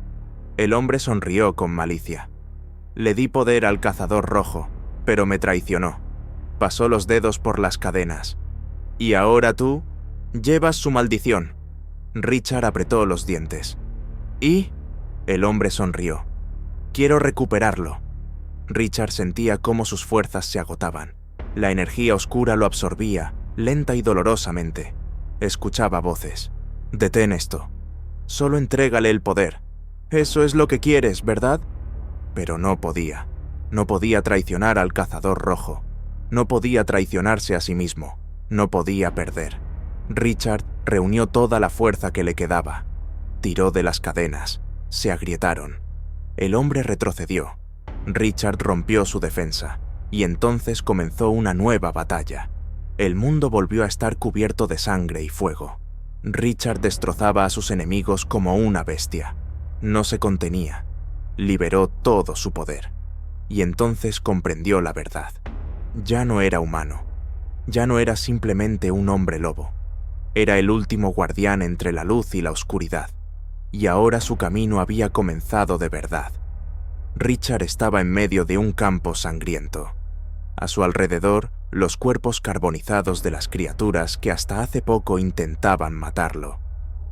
El hombre sonrió con malicia. «Le di poder al cazador rojo, pero me traicionó». Pasó los dedos por las cadenas. «Y ahora tú llevas su maldición». Richard apretó los dientes. «¿Y?». El hombre sonrió. «Quiero recuperarlo». Richard sentía cómo sus fuerzas se agotaban. La energía oscura lo absorbía, lenta y dolorosamente. Escuchaba voces. «Detén esto. Solo entrégale el poder. Eso es lo que quieres, ¿verdad?». Pero no podía. No podía traicionar al cazador rojo. No podía traicionarse a sí mismo. No podía perder. Richard reunió toda la fuerza que le quedaba. Tiró de las cadenas. Se agrietaron. El hombre retrocedió. Richard rompió su defensa, y entonces comenzó una nueva batalla. El mundo volvió a estar cubierto de sangre y fuego. Richard destrozaba a sus enemigos como una bestia. No se contenía. Liberó todo su poder. Y entonces comprendió la verdad. Ya no era humano. Ya no era simplemente un hombre lobo. Era el último guardián entre la luz y la oscuridad. Y ahora su camino había comenzado de verdad. Richard estaba en medio de un campo sangriento. A su alrededor, los cuerpos carbonizados de las criaturas que hasta hace poco intentaban matarlo.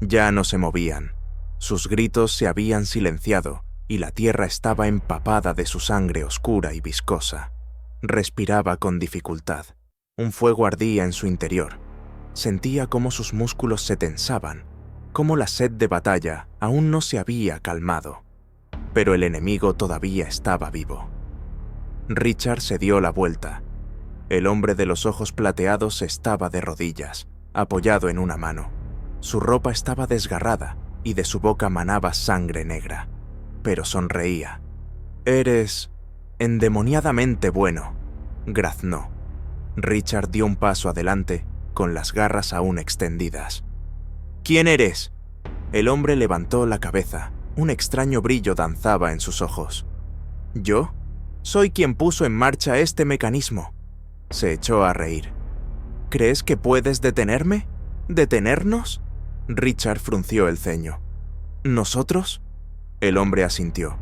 Ya no se movían. Sus gritos se habían silenciado y la tierra estaba empapada de su sangre oscura y viscosa. Respiraba con dificultad. Un fuego ardía en su interior. Sentía cómo sus músculos se tensaban, cómo la sed de batalla aún no se había calmado. Pero el enemigo todavía estaba vivo. Richard se dio la vuelta. El hombre de los ojos plateados estaba de rodillas, apoyado en una mano. Su ropa estaba desgarrada y de su boca manaba sangre negra, pero sonreía. «Eres endemoniadamente bueno», graznó. Richard dio un paso adelante, con las garras aún extendidas. «¿Quién eres?». El hombre levantó la cabeza. Un extraño brillo danzaba en sus ojos. «¿Yo? Soy quien puso en marcha este mecanismo». Se echó a reír. «¿Crees que puedes detenerme? ¿Detenernos?». Richard frunció el ceño. «¿Nosotros?». El hombre asintió.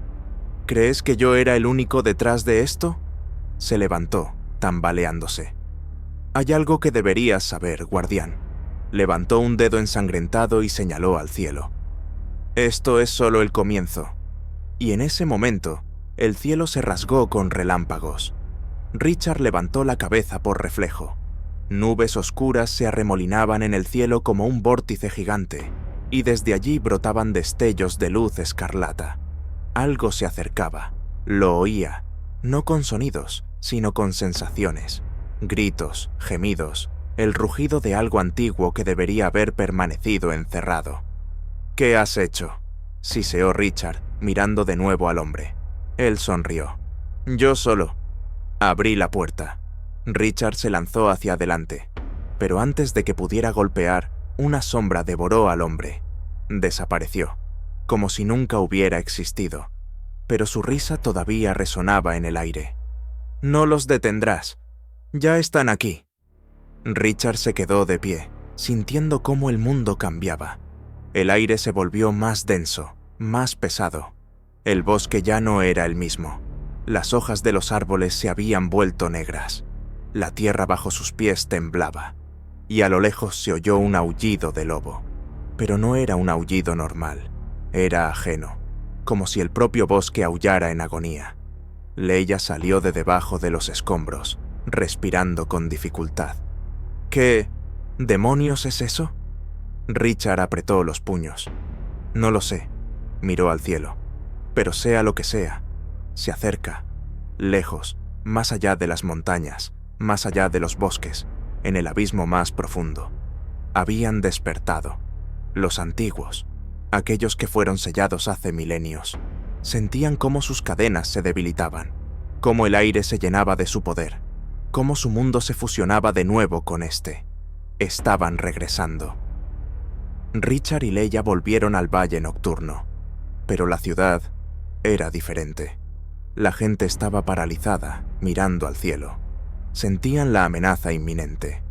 «¿Crees que yo era el único detrás de esto?». Se levantó, tambaleándose. «Hay algo que deberías saber, guardián». Levantó un dedo ensangrentado y señaló al cielo. «Esto es solo el comienzo». Y en ese momento, el cielo se rasgó con relámpagos. Richard levantó la cabeza por reflejo. Nubes oscuras se arremolinaban en el cielo como un vórtice gigante, y desde allí brotaban destellos de luz escarlata. Algo se acercaba. Lo oía, no con sonidos, sino con sensaciones. Gritos, gemidos, el rugido de algo antiguo que debería haber permanecido encerrado. «¿Qué has hecho?», siseó Richard, mirando de nuevo al hombre. Él sonrió. «Yo solo». Abrí la puerta. Richard se lanzó hacia adelante, pero antes de que pudiera golpear, una sombra devoró al hombre. Desapareció, como si nunca hubiera existido, pero su risa todavía resonaba en el aire. «No los detendrás. Ya están aquí». Richard se quedó de pie, sintiendo cómo el mundo cambiaba. El aire se volvió más denso, más pesado. El bosque ya no era el mismo. Las hojas de los árboles se habían vuelto negras. La tierra bajo sus pies temblaba, y a lo lejos se oyó un aullido de lobo. Pero no era un aullido normal, era ajeno, como si el propio bosque aullara en agonía. Leia salió de debajo de los escombros, respirando con dificultad. «¿Qué demonios es eso?». Richard apretó los puños. «No lo sé», miró al cielo. «Pero sea lo que sea, se acerca, lejos, más allá de las montañas, más allá de los bosques, en el abismo más profundo». Habían despertado. Los antiguos, aquellos que fueron sellados hace milenios, sentían cómo sus cadenas se debilitaban, cómo el aire se llenaba de su poder, cómo su mundo se fusionaba de nuevo con este. Estaban regresando. Richard y Leia volvieron al Valle Nocturno, pero la ciudad era diferente. La gente estaba paralizada, mirando al cielo. Sentían la amenaza inminente.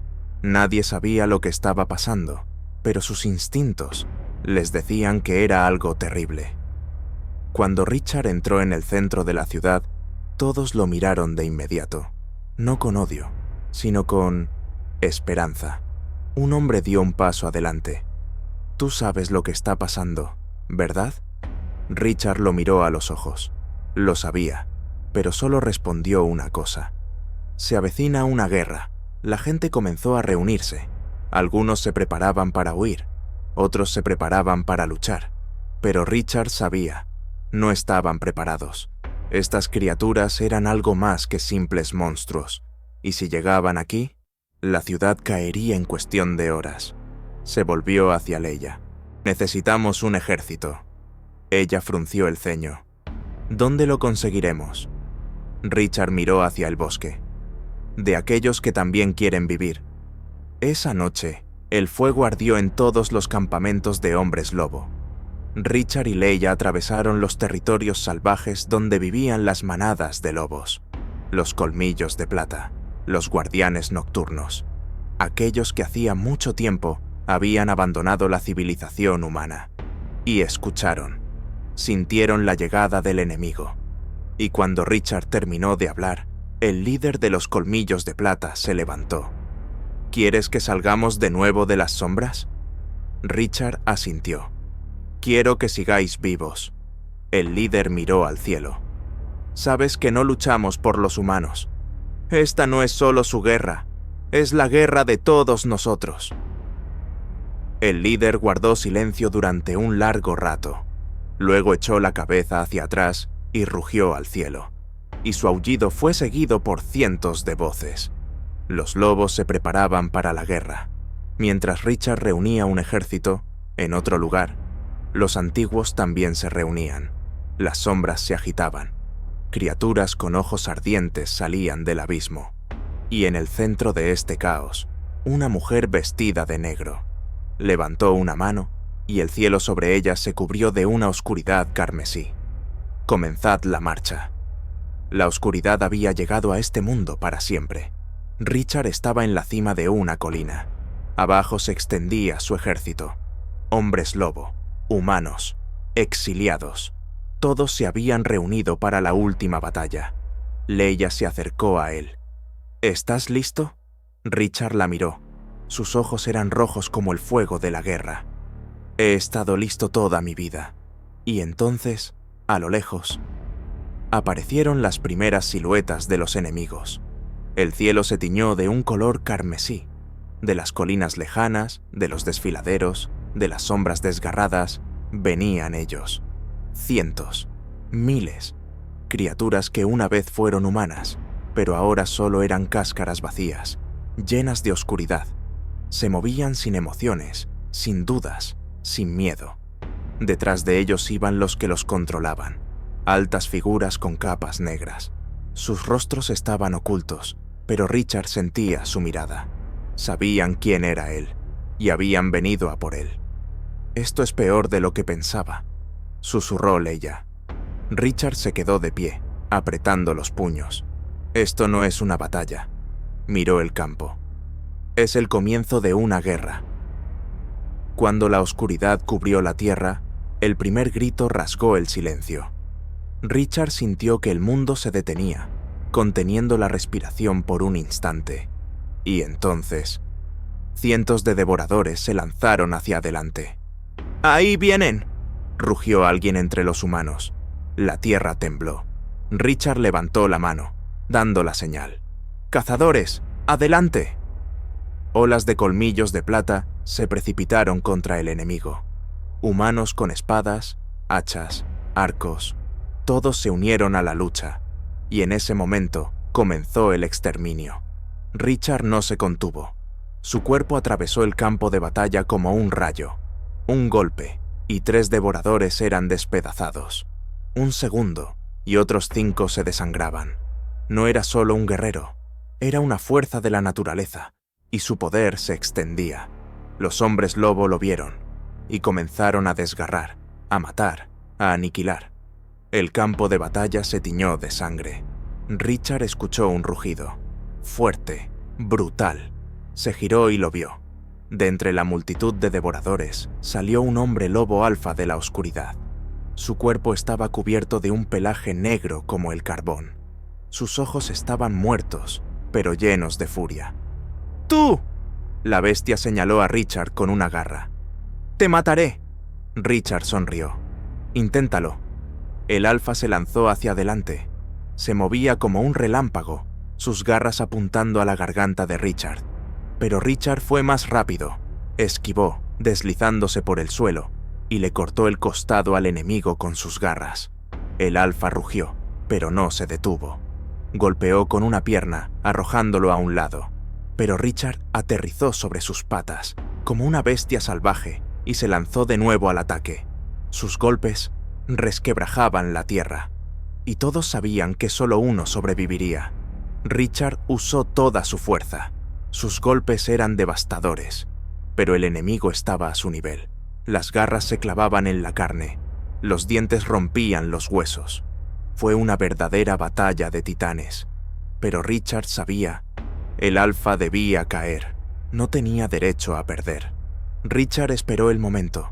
Nadie sabía lo que estaba pasando, pero sus instintos les decían que era algo terrible. Cuando Richard entró en el centro de la ciudad, todos lo miraron de inmediato, no con odio, sino con esperanza. Un hombre dio un paso adelante. «Tú sabes lo que está pasando, ¿verdad?». Richard lo miró a los ojos. Lo sabía, pero solo respondió una cosa. «Se avecina una guerra». La gente comenzó a reunirse. Algunos se preparaban para huir, otros se preparaban para luchar. Pero Richard sabía, no estaban preparados. Estas criaturas eran algo más que simples monstruos, y si llegaban aquí, la ciudad caería en cuestión de horas. Se volvió hacia Leia. «Necesitamos un ejército». Ella frunció el ceño. «¿Dónde lo conseguiremos?» Richard miró hacia el bosque. «De aquellos que también quieren vivir». Esa noche, el fuego ardió en todos los campamentos de hombres lobo. Richard y Leia atravesaron los territorios salvajes donde vivían las manadas de lobos, los colmillos de plata, los guardianes nocturnos, aquellos que hacía mucho tiempo habían abandonado la civilización humana. Y escucharon, sintieron la llegada del enemigo. Y cuando Richard terminó de hablar, el líder de los colmillos de plata se levantó. «¿Quieres que salgamos de nuevo de las sombras?» Richard asintió. «Quiero que sigáis vivos». El líder miró al cielo. «Sabes que no luchamos por los humanos. Esta no es solo su guerra, es la guerra de todos nosotros». El líder guardó silencio durante un largo rato. Luego echó la cabeza hacia atrás y rugió al cielo. Y su aullido fue seguido por cientos de voces. Los lobos se preparaban para la guerra. Mientras Richard reunía un ejército, en otro lugar, los antiguos también se reunían. Las sombras se agitaban. Criaturas con ojos ardientes salían del abismo. Y en el centro de este caos, una mujer vestida de negro. Levantó una mano y el cielo sobre ella se cubrió de una oscuridad carmesí. «Comenzad la marcha». La oscuridad había llegado a este mundo para siempre. Richard estaba en la cima de una colina. Abajo se extendía su ejército. Hombres lobo, humanos, exiliados. Todos se habían reunido para la última batalla. Leia se acercó a él. «¿Estás listo?» Richard la miró. Sus ojos eran rojos como el fuego de la guerra. «He estado listo toda mi vida». Y entonces, a lo lejos, aparecieron las primeras siluetas de los enemigos. El cielo se tiñó de un color carmesí. De las colinas lejanas, de los desfiladeros, de las sombras desgarradas, venían ellos. Cientos, miles, criaturas que una vez fueron humanas, pero ahora solo eran cáscaras vacías, llenas de oscuridad. Se movían sin emociones, sin dudas, sin miedo. Detrás de ellos iban los que los controlaban, altas figuras con capas negras. Sus rostros estaban ocultos, pero Richard sentía su mirada. Sabían quién era él, y habían venido a por él. «Esto es peor de lo que pensaba», susurró Leia. Richard se quedó de pie, apretando los puños. «Esto no es una batalla». Miró el campo. «Es el comienzo de una guerra». Cuando la oscuridad cubrió la tierra, el primer grito rasgó el silencio. Richard sintió que el mundo se detenía, conteniendo la respiración por un instante. Y entonces, cientos de devoradores se lanzaron hacia adelante. «¡Ahí vienen!», rugió alguien entre los humanos. La tierra tembló. Richard levantó la mano, dando la señal. «¡Cazadores, adelante!». Olas de colmillos de plata se precipitaron contra el enemigo. Humanos con espadas, hachas, arcos, todos se unieron a la lucha, y en ese momento comenzó el exterminio. Richard no se contuvo. Su cuerpo atravesó el campo de batalla como un rayo. Un golpe, y 3 devoradores eran despedazados. Un segundo, y otros 5 se desangraban. No era solo un guerrero, era una fuerza de la naturaleza, y su poder se extendía. Los hombres lobo lo vieron, y comenzaron a desgarrar, a matar, a aniquilar. El campo de batalla se tiñó de sangre. Richard escuchó un rugido, fuerte, brutal. Se giró y lo vio. De entre la multitud de devoradores salió un hombre lobo alfa de la oscuridad. Su cuerpo estaba cubierto de un pelaje negro como el carbón. Sus ojos estaban muertos, pero llenos de furia. «¡Tú!», la bestia señaló a Richard con una garra. «¡Te mataré!». Richard sonrió. «Inténtalo». El alfa se lanzó hacia adelante. Se movía como un relámpago, sus garras apuntando a la garganta de Richard. Pero Richard fue más rápido. Esquivó, deslizándose por el suelo, y le cortó el costado al enemigo con sus garras. El alfa rugió, pero no se detuvo. Golpeó con una pierna, arrojándolo a un lado, pero Richard aterrizó sobre sus patas, como una bestia salvaje, y se lanzó de nuevo al ataque. Sus golpes resquebrajaban la tierra, y todos sabían que solo uno sobreviviría. Richard usó toda su fuerza. Sus golpes eran devastadores, pero el enemigo estaba a su nivel. Las garras se clavaban en la carne, los dientes rompían los huesos. Fue una verdadera batalla de titanes, pero Richard sabía, el alfa debía caer, no tenía derecho a perder. Richard esperó el momento.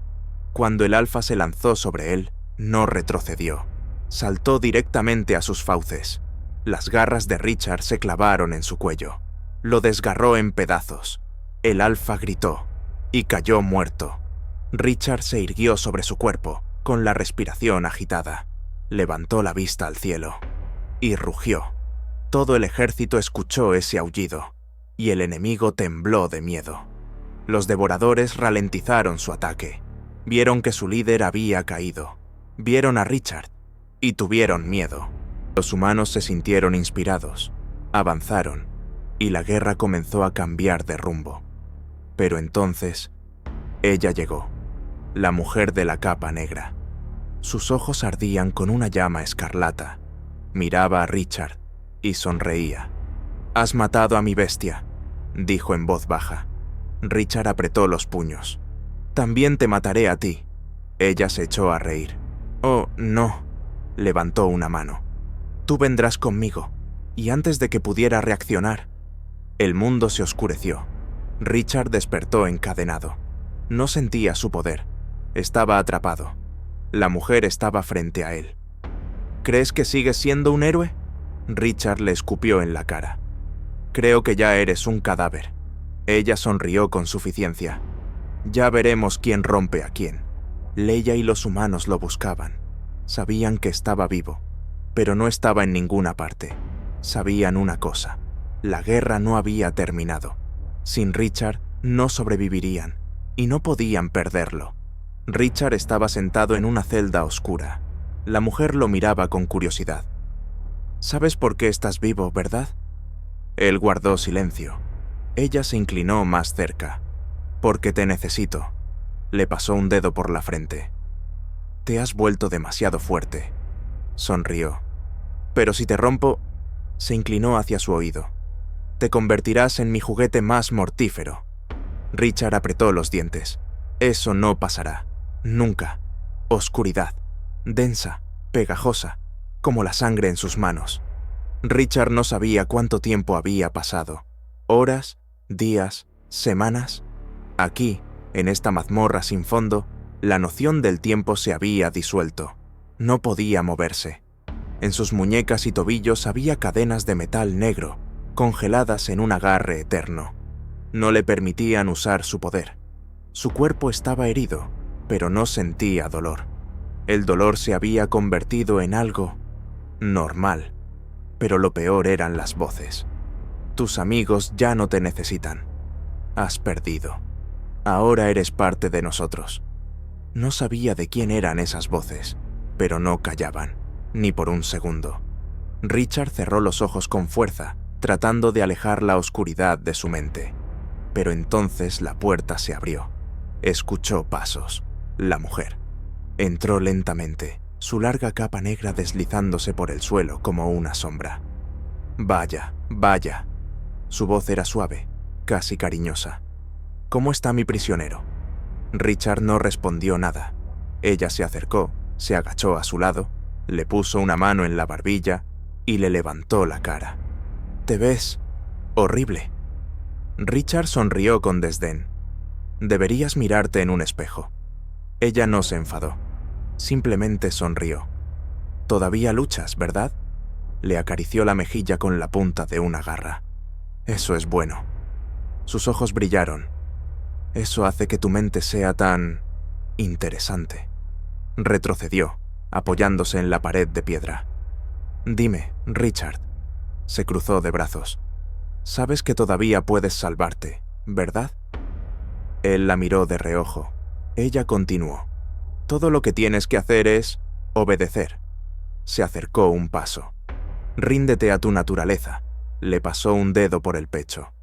Cuando el alfa se lanzó sobre él, no retrocedió. Saltó directamente a sus fauces. Las garras de Richard se clavaron en su cuello. Lo desgarró en pedazos. El alfa gritó y cayó muerto. Richard se irguió sobre su cuerpo, con la respiración agitada. Levantó la vista al cielo y rugió. Todo el ejército escuchó ese aullido, y el enemigo tembló de miedo. Los devoradores ralentizaron su ataque. Vieron que su líder había caído. Vieron a Richard y tuvieron miedo. Los humanos se sintieron inspirados, avanzaron, y la guerra comenzó a cambiar de rumbo. Pero entonces, ella llegó, la mujer de la capa negra. Sus ojos ardían con una llama escarlata. Miraba a Richard y sonreía. «Has matado a mi bestia», dijo en voz baja. Richard apretó los puños. «También te mataré a ti». Ella se echó a reír. «Oh, no», levantó una mano. «Tú vendrás conmigo». Y antes de que pudiera reaccionar, el mundo se oscureció. Richard despertó encadenado. No sentía su poder. Estaba atrapado. La mujer estaba frente a él. «¿Crees que sigues siendo un héroe?», Richard le escupió en la cara. «Creo que ya eres un cadáver». Ella sonrió con suficiencia. «Ya veremos quién rompe a quién». Leia y los humanos lo buscaban. Sabían que estaba vivo, pero no estaba en ninguna parte. Sabían una cosa: la guerra no había terminado. Sin Richard no sobrevivirían, y no podían perderlo. Richard estaba sentado en una celda oscura. La mujer lo miraba con curiosidad. «¿Sabes por qué estás vivo, verdad?». Él guardó silencio. Ella se inclinó más cerca. «Porque te necesito». Le pasó un dedo por la frente. «Te has vuelto demasiado fuerte». Sonrió. «Pero si te rompo…». Se inclinó hacia su oído. «Te convertirás en mi juguete más mortífero». Richard apretó los dientes. «Eso no pasará. Nunca». Oscuridad. Densa, pegajosa, como la sangre en sus manos. Richard no sabía cuánto tiempo había pasado. Horas, días, semanas. Aquí, en esta mazmorra sin fondo, la noción del tiempo se había disuelto. No podía moverse. En sus muñecas y tobillos había cadenas de metal negro, congeladas en un agarre eterno. No le permitían usar su poder. Su cuerpo estaba herido, pero no sentía dolor. El dolor se había convertido en algo normal. Pero lo peor eran las voces. «Tus amigos ya no te necesitan. Has perdido. Ahora eres parte de nosotros». No sabía de quién eran esas voces, pero no callaban, ni por un segundo. Richard cerró los ojos con fuerza, tratando de alejar la oscuridad de su mente. Pero entonces la puerta se abrió. Escuchó pasos. La mujer. Entró lentamente, su larga capa negra deslizándose por el suelo como una sombra. «Vaya, vaya». Su voz era suave, casi cariñosa. «¿Cómo está mi prisionero?». Richard no respondió nada. Ella se acercó, se agachó a su lado, le puso una mano en la barbilla y le levantó la cara. «Te ves horrible». Richard sonrió con desdén. «Deberías mirarte en un espejo». Ella no se enfadó. Simplemente sonrió. «Todavía luchas, ¿verdad?». Le acarició la mejilla con la punta de una garra. «Eso es bueno». Sus ojos brillaron. «Eso hace que tu mente sea tan… interesante». Retrocedió, apoyándose en la pared de piedra. «Dime, Richard». Se cruzó de brazos. «Sabes que todavía puedes salvarte, ¿verdad?». Él la miró de reojo. Ella continuó. «Todo lo que tienes que hacer es obedecer. Se acercó un paso. «Ríndete a tu naturaleza», le pasó un dedo por el pecho.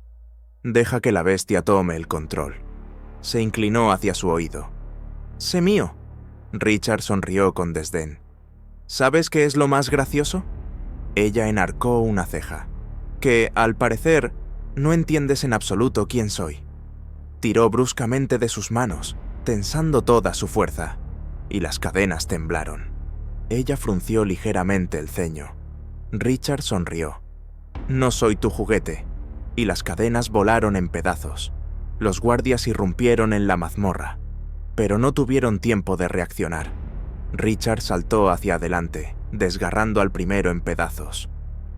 «Deja que la bestia tome el control». Se inclinó hacia su oído. «Sé mío». Richard sonrió con desdén. «¿Sabes qué es lo más gracioso?». Ella enarcó una ceja. «Que, al parecer, no entiendes en absoluto quién soy». Tiró bruscamente de sus manos, tensando toda su fuerza, y las cadenas temblaron. Ella frunció ligeramente el ceño. Richard sonrió. «No soy tu juguete», y las cadenas volaron en pedazos. Los guardias irrumpieron en la mazmorra, pero no tuvieron tiempo de reaccionar. Richard saltó hacia adelante, desgarrando al primero en pedazos.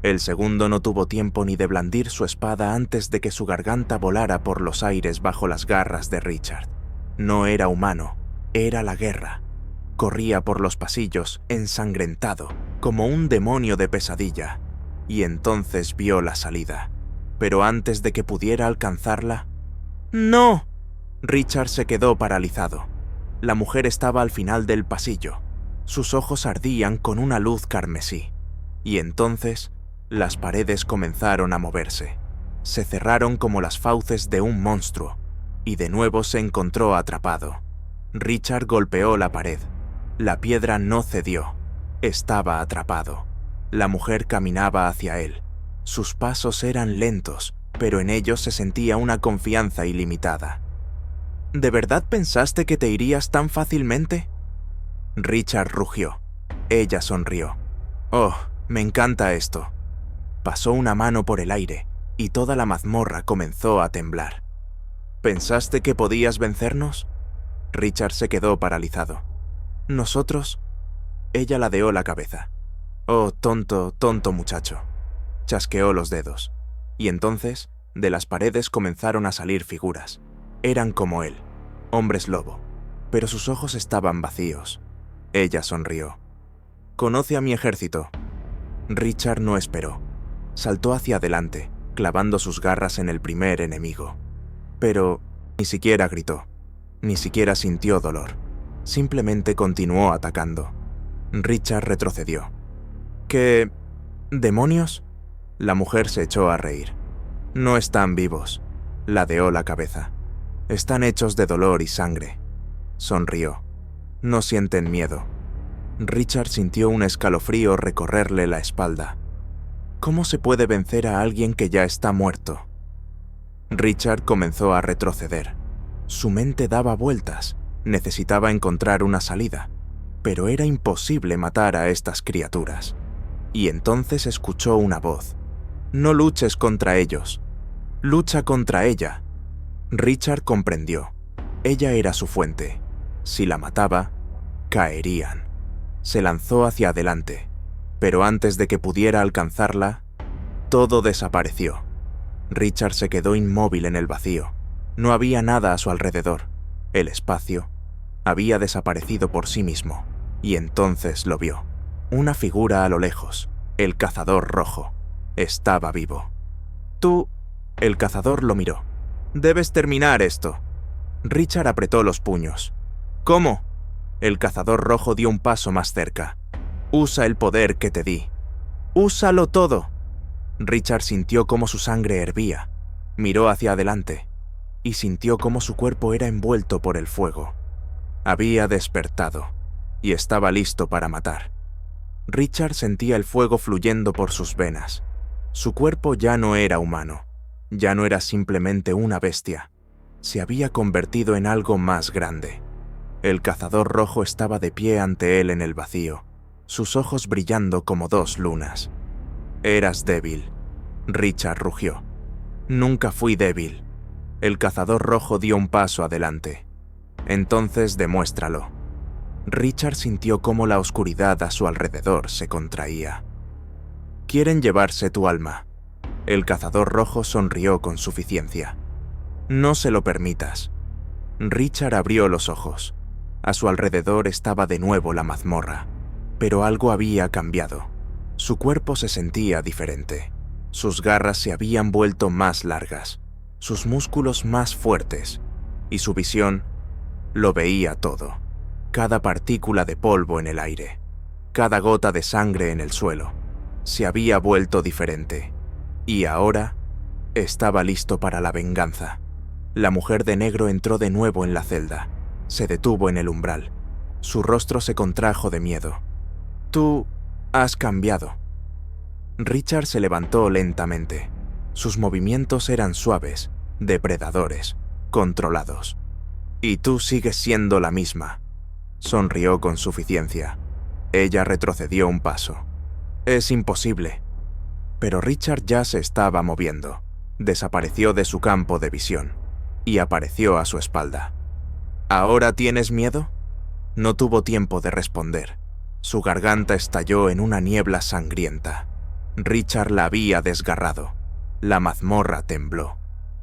El segundo no tuvo tiempo ni de blandir su espada antes de que su garganta volara por los aires bajo las garras de Richard. No era humano, era la guerra. Corría por los pasillos, ensangrentado, como un demonio de pesadilla, y entonces vio la salida. Pero antes de que pudiera alcanzarla... ¡No! Richard se quedó paralizado. La mujer estaba al final del pasillo. Sus ojos ardían con una luz carmesí. Y entonces, las paredes comenzaron a moverse. Se cerraron como las fauces de un monstruo, y de nuevo se encontró atrapado. Richard golpeó la pared. La piedra no cedió. Estaba atrapado. La mujer caminaba hacia él. Sus pasos eran lentos, pero en ellos se sentía una confianza ilimitada. ¿De verdad pensaste que te irías tan fácilmente? Richard rugió. Ella sonrió. «Oh, me encanta esto». Pasó una mano por el aire, y toda la mazmorra comenzó a temblar. ¿Pensaste que podías vencernos? Richard se quedó paralizado. ¿Nosotros? Ella ladeó la cabeza. «Oh, tonto, tonto muchacho». Chasqueó los dedos. Y entonces, de las paredes comenzaron a salir figuras. Eran como él, hombres lobo, pero sus ojos estaban vacíos. Ella sonrió. «Conoce a mi ejército». Richard no esperó. Saltó hacia adelante, clavando sus garras en el primer enemigo. Pero ni siquiera gritó, ni siquiera sintió dolor. Simplemente continuó atacando. Richard retrocedió. «¿Qué... demonios?». La mujer se echó a reír. «No están vivos», ladeó la cabeza. «Están hechos de dolor y sangre». Sonrió. «No sienten miedo». Richard sintió un escalofrío recorrerle la espalda. ¿Cómo se puede vencer a alguien que ya está muerto? Richard comenzó a retroceder. Su mente daba vueltas. Necesitaba encontrar una salida, pero era imposible matar a estas criaturas. Y entonces escuchó una voz. «No luches contra ellos. Lucha contra ella». Richard comprendió. Ella era su fuente. Si la mataba, caerían. Se lanzó hacia adelante, pero antes de que pudiera alcanzarla, todo desapareció. Richard se quedó inmóvil en el vacío. No había nada a su alrededor. El espacio había desaparecido por sí mismo, y entonces lo vio. Una figura a lo lejos, el cazador rojo. Estaba vivo. «Tú...». El cazador lo miró. «Debes terminar esto». Richard apretó los puños. «¿Cómo?». El cazador rojo dio un paso más cerca. «Usa el poder que te di». «Úsalo todo». Richard sintió cómo su sangre hervía. Miró hacia adelante y sintió cómo su cuerpo era envuelto por el fuego. Había despertado y estaba listo para matar. Richard sentía el fuego fluyendo por sus venas. Su cuerpo ya no era humano. Ya no era simplemente una bestia. Se había convertido en algo más grande. El cazador rojo estaba de pie ante él en el vacío, sus ojos brillando como dos lunas. «Eras débil», Richard rugió. «Nunca fui débil». El cazador rojo dio un paso adelante. «Entonces demuéstralo». Richard sintió cómo la oscuridad a su alrededor se contraía. «Quieren llevarse tu alma». El cazador rojo sonrió con suficiencia. «No se lo permitas». Richard abrió los ojos. A su alrededor estaba de nuevo la mazmorra, pero algo había cambiado. Su cuerpo se sentía diferente. Sus garras se habían vuelto más largas, sus músculos más fuertes, y su visión lo veía todo, cada partícula de polvo en el aire. cada gota de sangre en el suelo. Se había vuelto diferente. Y ahora estaba listo para la venganza. La mujer de negro entró de nuevo en la celda. Se detuvo en el umbral. Su rostro se contrajo de miedo. «Tú has cambiado». Richard se levantó lentamente. Sus movimientos eran suaves, depredadores, controlados. «Y tú sigues siendo la misma». Sonrió con suficiencia. Ella retrocedió un paso. «Es imposible». Pero Richard ya se estaba moviendo. Desapareció de su campo de visión y apareció a su espalda. «¿Ahora tienes miedo?». No tuvo tiempo de responder. Su garganta estalló en una niebla sangrienta. Richard la había desgarrado. La mazmorra tembló.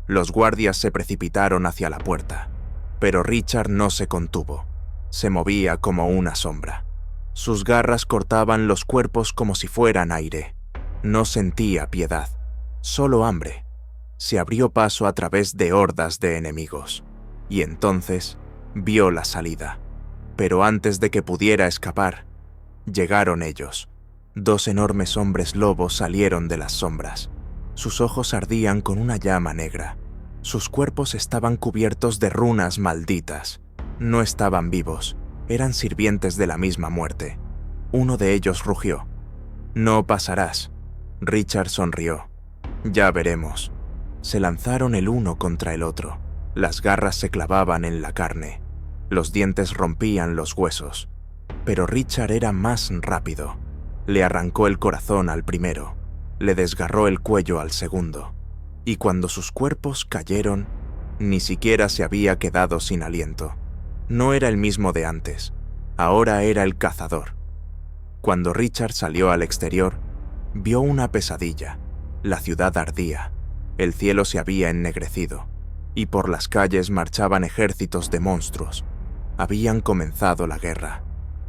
Los guardias se precipitaron hacia la puerta, pero Richard no se contuvo. Se movía como una sombra. Sus garras cortaban los cuerpos como si fueran aire. No sentía piedad, solo hambre. Se abrió paso a través de hordas de enemigos, y entonces vio la salida. Pero antes de que pudiera escapar, llegaron ellos. 2 enormes hombres lobos salieron de las sombras. Sus ojos ardían con una llama negra. Sus cuerpos estaban cubiertos de runas malditas. No estaban vivos, eran sirvientes de la misma muerte. Uno de ellos rugió. «No pasarás». Richard sonrió. «Ya veremos». Se lanzaron el uno contra el otro. Las garras se clavaban en la carne. Los dientes rompían los huesos. Pero Richard era más rápido. Le arrancó el corazón al primero. Le desgarró el cuello al segundo. Y cuando sus cuerpos cayeron, ni siquiera se había quedado sin aliento. No era el mismo de antes. Ahora era el cazador. Cuando Richard salió al exterior, vio una pesadilla. La ciudad ardía. El cielo se había ennegrecido. Y por las calles marchaban ejércitos de monstruos. Habían comenzado la guerra.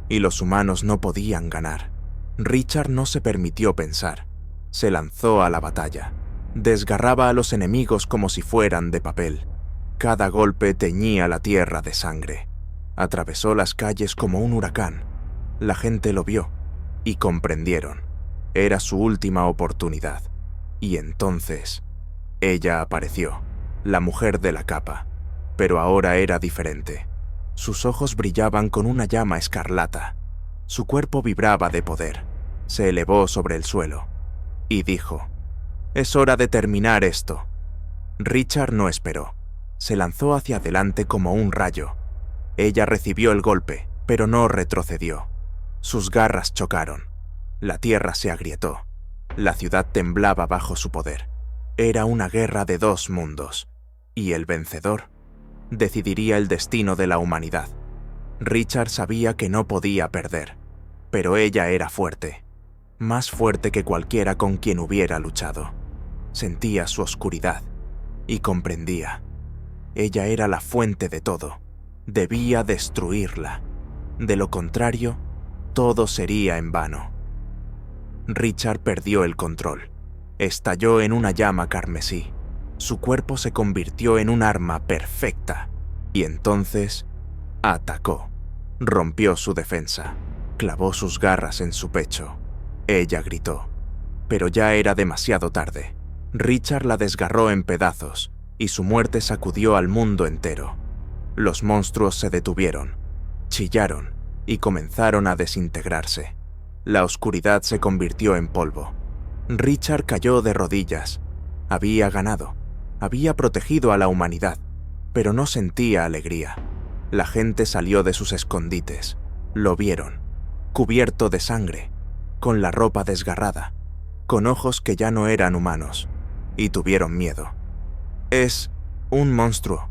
Y los humanos no podían ganar. Richard no se permitió pensar. Se lanzó a la batalla. Desgarraba a los enemigos como si fueran de papel. Cada golpe teñía la tierra de sangre. Atravesó las calles como un huracán. La gente lo vio y comprendieron. Era su última oportunidad. Y entonces, ella apareció, la mujer de la capa. Pero ahora era diferente. Sus ojos brillaban con una llama escarlata. Su cuerpo vibraba de poder. Se elevó sobre el suelo y dijo: «Es hora de terminar esto». Richard no esperó. Se lanzó hacia adelante como un rayo. Ella recibió el golpe, pero no retrocedió. Sus garras chocaron. La tierra se agrietó. La ciudad temblaba bajo su poder. Era una guerra de 2 mundos, y el vencedor decidiría el destino de la humanidad. Richard sabía que no podía perder, pero ella era fuerte, más fuerte que cualquiera con quien hubiera luchado. Sentía su oscuridad y comprendía. Ella era la fuente de todo. Debía destruirla. De lo contrario, todo sería en vano. Richard perdió el control. Estalló en una llama carmesí. Su cuerpo se convirtió en un arma perfecta. Y entonces, atacó. Rompió su defensa. Clavó sus garras en su pecho. Ella gritó. Pero ya era demasiado tarde. Richard la desgarró en pedazos, y su muerte sacudió al mundo entero. Los monstruos se detuvieron, chillaron y comenzaron a desintegrarse. La oscuridad se convirtió en polvo. Richard cayó de rodillas. Había ganado. Había protegido a la humanidad, pero no sentía alegría. La gente salió de sus escondites. Lo vieron, cubierto de sangre, con la ropa desgarrada, con ojos que ya no eran humanos, y tuvieron miedo. «Es un monstruo».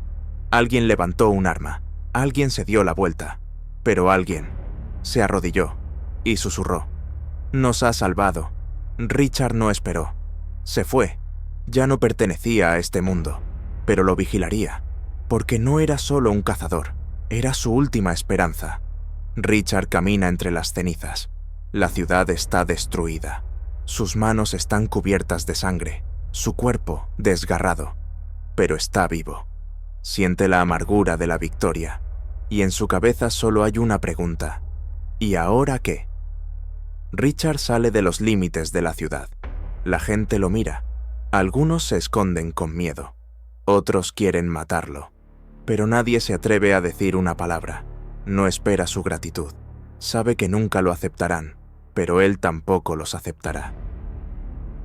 Alguien levantó un arma. Alguien se dio la vuelta. Pero alguien se arrodilló y susurró: «Nos ha salvado». Richard no esperó. Se fue. Ya no pertenecía a este mundo, pero lo vigilaría, porque no era solo un cazador, era su última esperanza. Richard camina entre las cenizas. La ciudad está destruida. Sus manos están cubiertas de sangre, su cuerpo desgarrado, pero está vivo. Siente la amargura de la victoria, y en su cabeza solo hay una pregunta: ¿y ahora qué? Richard sale de los límites de la ciudad. La gente lo mira. Algunos se esconden con miedo. Otros quieren matarlo. Pero nadie se atreve a decir una palabra. No espera su gratitud. Sabe que nunca lo aceptarán, pero él tampoco los aceptará.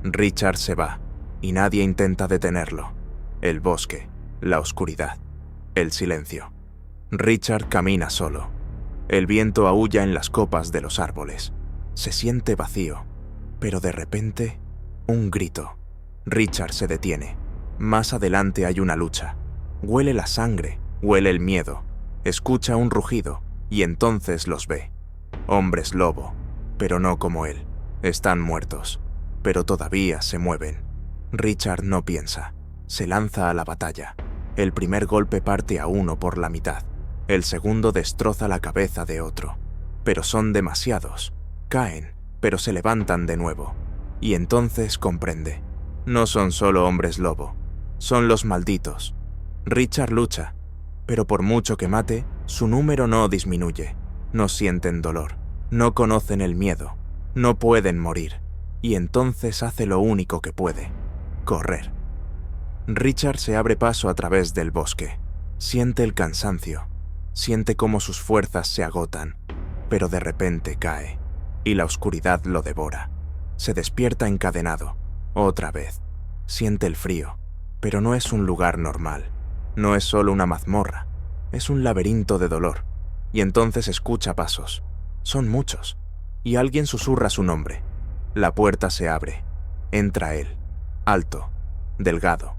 Richard se va, y nadie intenta detenerlo. El bosque, la oscuridad, el silencio. Richard camina solo. El viento aúlla en las copas de los árboles. Se siente vacío, pero de repente, un grito. Richard se detiene. Más adelante hay una lucha. Huele la sangre, huele el miedo. Escucha un rugido, y entonces los ve. Hombres lobo, pero no como él. Están muertos, pero todavía se mueven. Richard no piensa. Se lanza a la batalla. El primer golpe parte a uno por la mitad. El segundo destroza la cabeza de otro. Pero son demasiados. Caen, pero se levantan de nuevo. Y entonces comprende. No son solo hombres lobo. Son los malditos. Richard lucha, pero por mucho que mate, su número no disminuye. No sienten dolor, no conocen el miedo, no pueden morir. Y entonces hace lo único que puede: correr. Richard se abre paso a través del bosque. Siente el cansancio, siente cómo sus fuerzas se agotan, pero de repente cae, y la oscuridad lo devora. Se despierta encadenado, otra vez. Siente el frío, pero no es un lugar normal. No es solo una mazmorra, es un laberinto de dolor. Y entonces escucha pasos. Son muchos, y alguien susurra su nombre. La puerta se abre. Entra él, alto, delgado,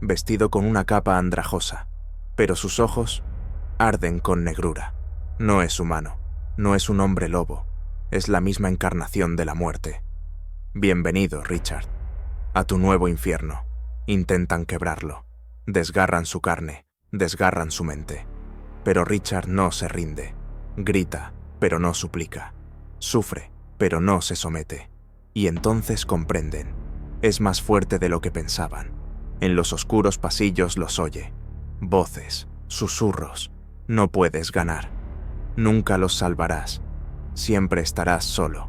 vestido con una capa andrajosa, pero sus ojos arden con negrura. No es humano, no es un hombre lobo, es la misma encarnación de la muerte. Bienvenido, Richard, a tu nuevo infierno. Intentan quebrarlo, desgarran su carne, desgarran su mente. Pero Richard no se rinde. Grita, pero no suplica. Sufre, pero no se somete. Y entonces comprenden. Es más fuerte de lo que pensaban. En los oscuros pasillos los oye. Voces, susurros. No puedes ganar. Nunca los salvarás. Siempre estarás solo.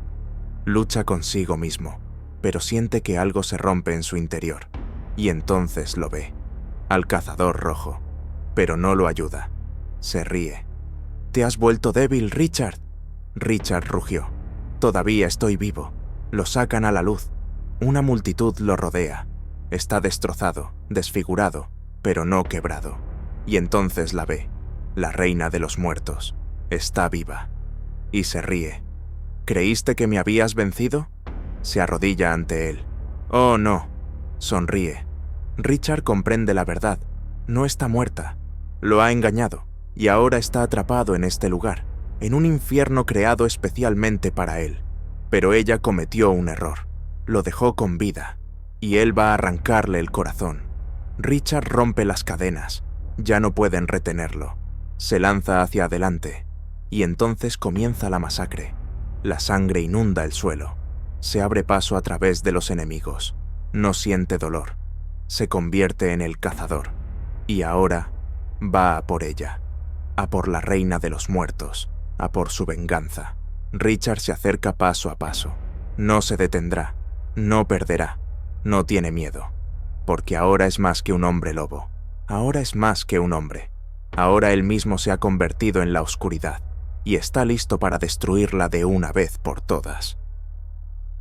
Lucha consigo mismo, pero siente que algo se rompe en su interior. Y entonces lo ve. Al cazador rojo. Pero no lo ayuda. Se ríe. «¿Te has vuelto débil, Richard?» Richard rugió. «Todavía estoy vivo». Lo sacan a la luz. Una multitud lo rodea. Está destrozado, desfigurado, pero no quebrado. Y entonces la ve. La reina de los muertos. Está viva. Y se ríe. «¿Creíste que me habías vencido?» Se arrodilla ante él. «Oh, no». Sonríe. Richard comprende la verdad. No está muerta. Lo ha engañado. Y ahora está atrapado en este lugar, en un infierno creado especialmente para él. Pero ella cometió un error. Lo dejó con vida, y él va a arrancarle el corazón. Richard rompe las cadenas. Ya no pueden retenerlo. Se lanza hacia adelante, y entonces comienza la masacre. La sangre inunda el suelo. Se abre paso a través de los enemigos. No siente dolor. Se convierte en el cazador. Y ahora va a por ella. A por la reina de los muertos, a por su venganza. Richard se acerca paso a paso. No se detendrá, no perderá, no tiene miedo. Porque ahora es más que un hombre lobo. Ahora es más que un hombre. Ahora él mismo se ha convertido en la oscuridad y está listo para destruirla de una vez por todas.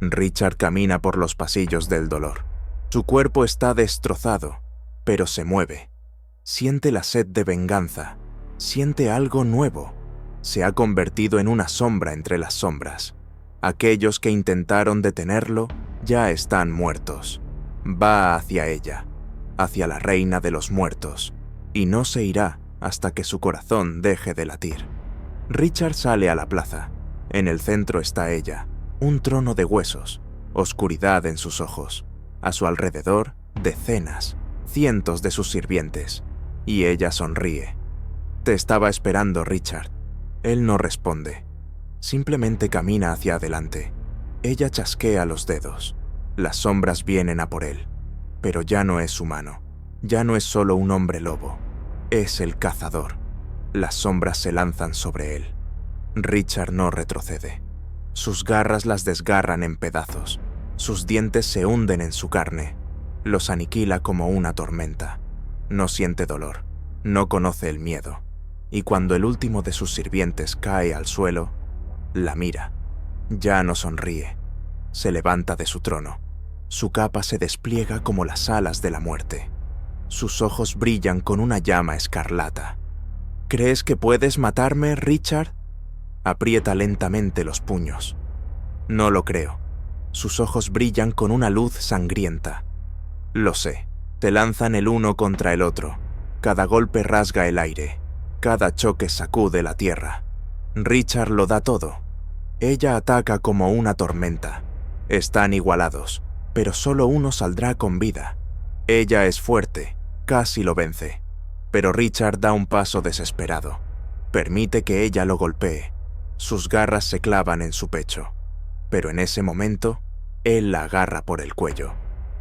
Richard camina por los pasillos del dolor. Su cuerpo está destrozado, pero se mueve. Siente la sed de venganza. Siente algo nuevo. Se ha convertido en una sombra entre las sombras. Aquellos que intentaron detenerlo ya están muertos. Va hacia ella, hacia la reina de los muertos, y no se irá hasta que su corazón deje de latir. Richard sale a la plaza. En el centro está ella, un trono de huesos, oscuridad en sus ojos. A su alrededor, decenas, cientos de sus sirvientes, y ella sonríe. «Te estaba esperando, Richard». Él no responde. Simplemente camina hacia adelante. Ella chasquea los dedos. Las sombras vienen a por él. Pero ya no es humano. Ya no es solo un hombre lobo. Es el cazador. Las sombras se lanzan sobre él. Richard no retrocede. Sus garras las desgarran en pedazos, sus dientes se hunden en su carne, los aniquila como una tormenta. No siente dolor, no conoce el miedo, y cuando el último de sus sirvientes cae al suelo, la mira. Ya no sonríe, se levanta de su trono. Su capa se despliega como las alas de la muerte. Sus ojos brillan con una llama escarlata. ¿Crees que puedes matarme, Richard? Aprieta lentamente los puños. No lo creo. Sus ojos brillan con una luz sangrienta. Lo sé. Te lanzan el uno contra el otro. Cada golpe rasga el aire. Cada choque sacude la tierra. Richard lo da todo. Ella ataca como una tormenta. Están igualados, pero solo uno saldrá con vida. Ella es fuerte, casi lo vence. Pero Richard da un paso desesperado. Permite que ella lo golpee. Sus garras se clavan en su pecho. Pero en ese momento, él la agarra por el cuello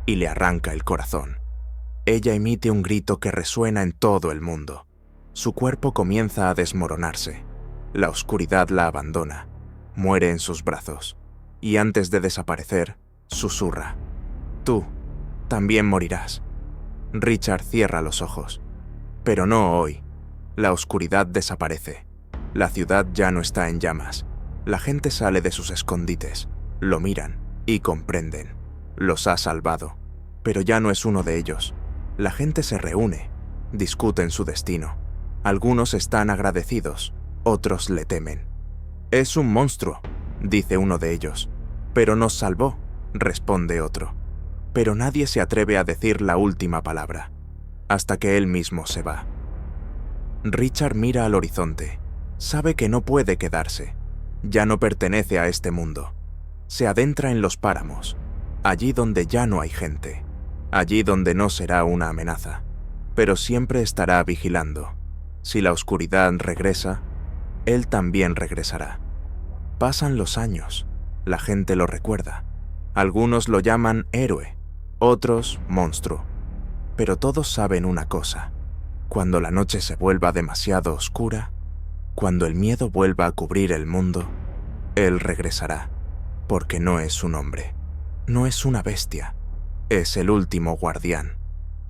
y le arranca el corazón. Ella emite un grito que resuena en todo el mundo. Su cuerpo comienza a desmoronarse. La oscuridad la abandona. Muere en sus brazos. Y antes de desaparecer, susurra: «Tú también morirás». Richard cierra los ojos. Pero no hoy. La oscuridad desaparece. La ciudad ya no está en llamas. La gente sale de sus escondites, lo miran y comprenden. Los ha salvado, pero ya no es uno de ellos. La gente se reúne, discuten su destino. Algunos están agradecidos, otros le temen. «Es un monstruo», dice uno de ellos. «Pero nos salvó», responde otro. Pero nadie se atreve a decir la última palabra, hasta que él mismo se va. Richard mira al horizonte. Sabe que no puede quedarse. Ya no pertenece a este mundo. Se adentra en los páramos, allí donde ya no hay gente, allí donde no será una amenaza, pero siempre estará vigilando. Si la oscuridad regresa, él también regresará. Pasan los años, la gente lo recuerda. Algunos lo llaman héroe, otros monstruo. Pero todos saben una cosa: cuando la noche se vuelva demasiado oscura, cuando el miedo vuelva a cubrir el mundo, él regresará, porque no es un hombre, no es una bestia, es el último guardián,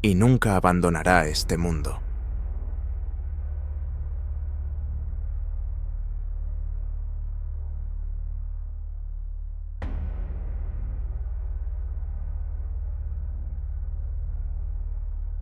y nunca abandonará este mundo.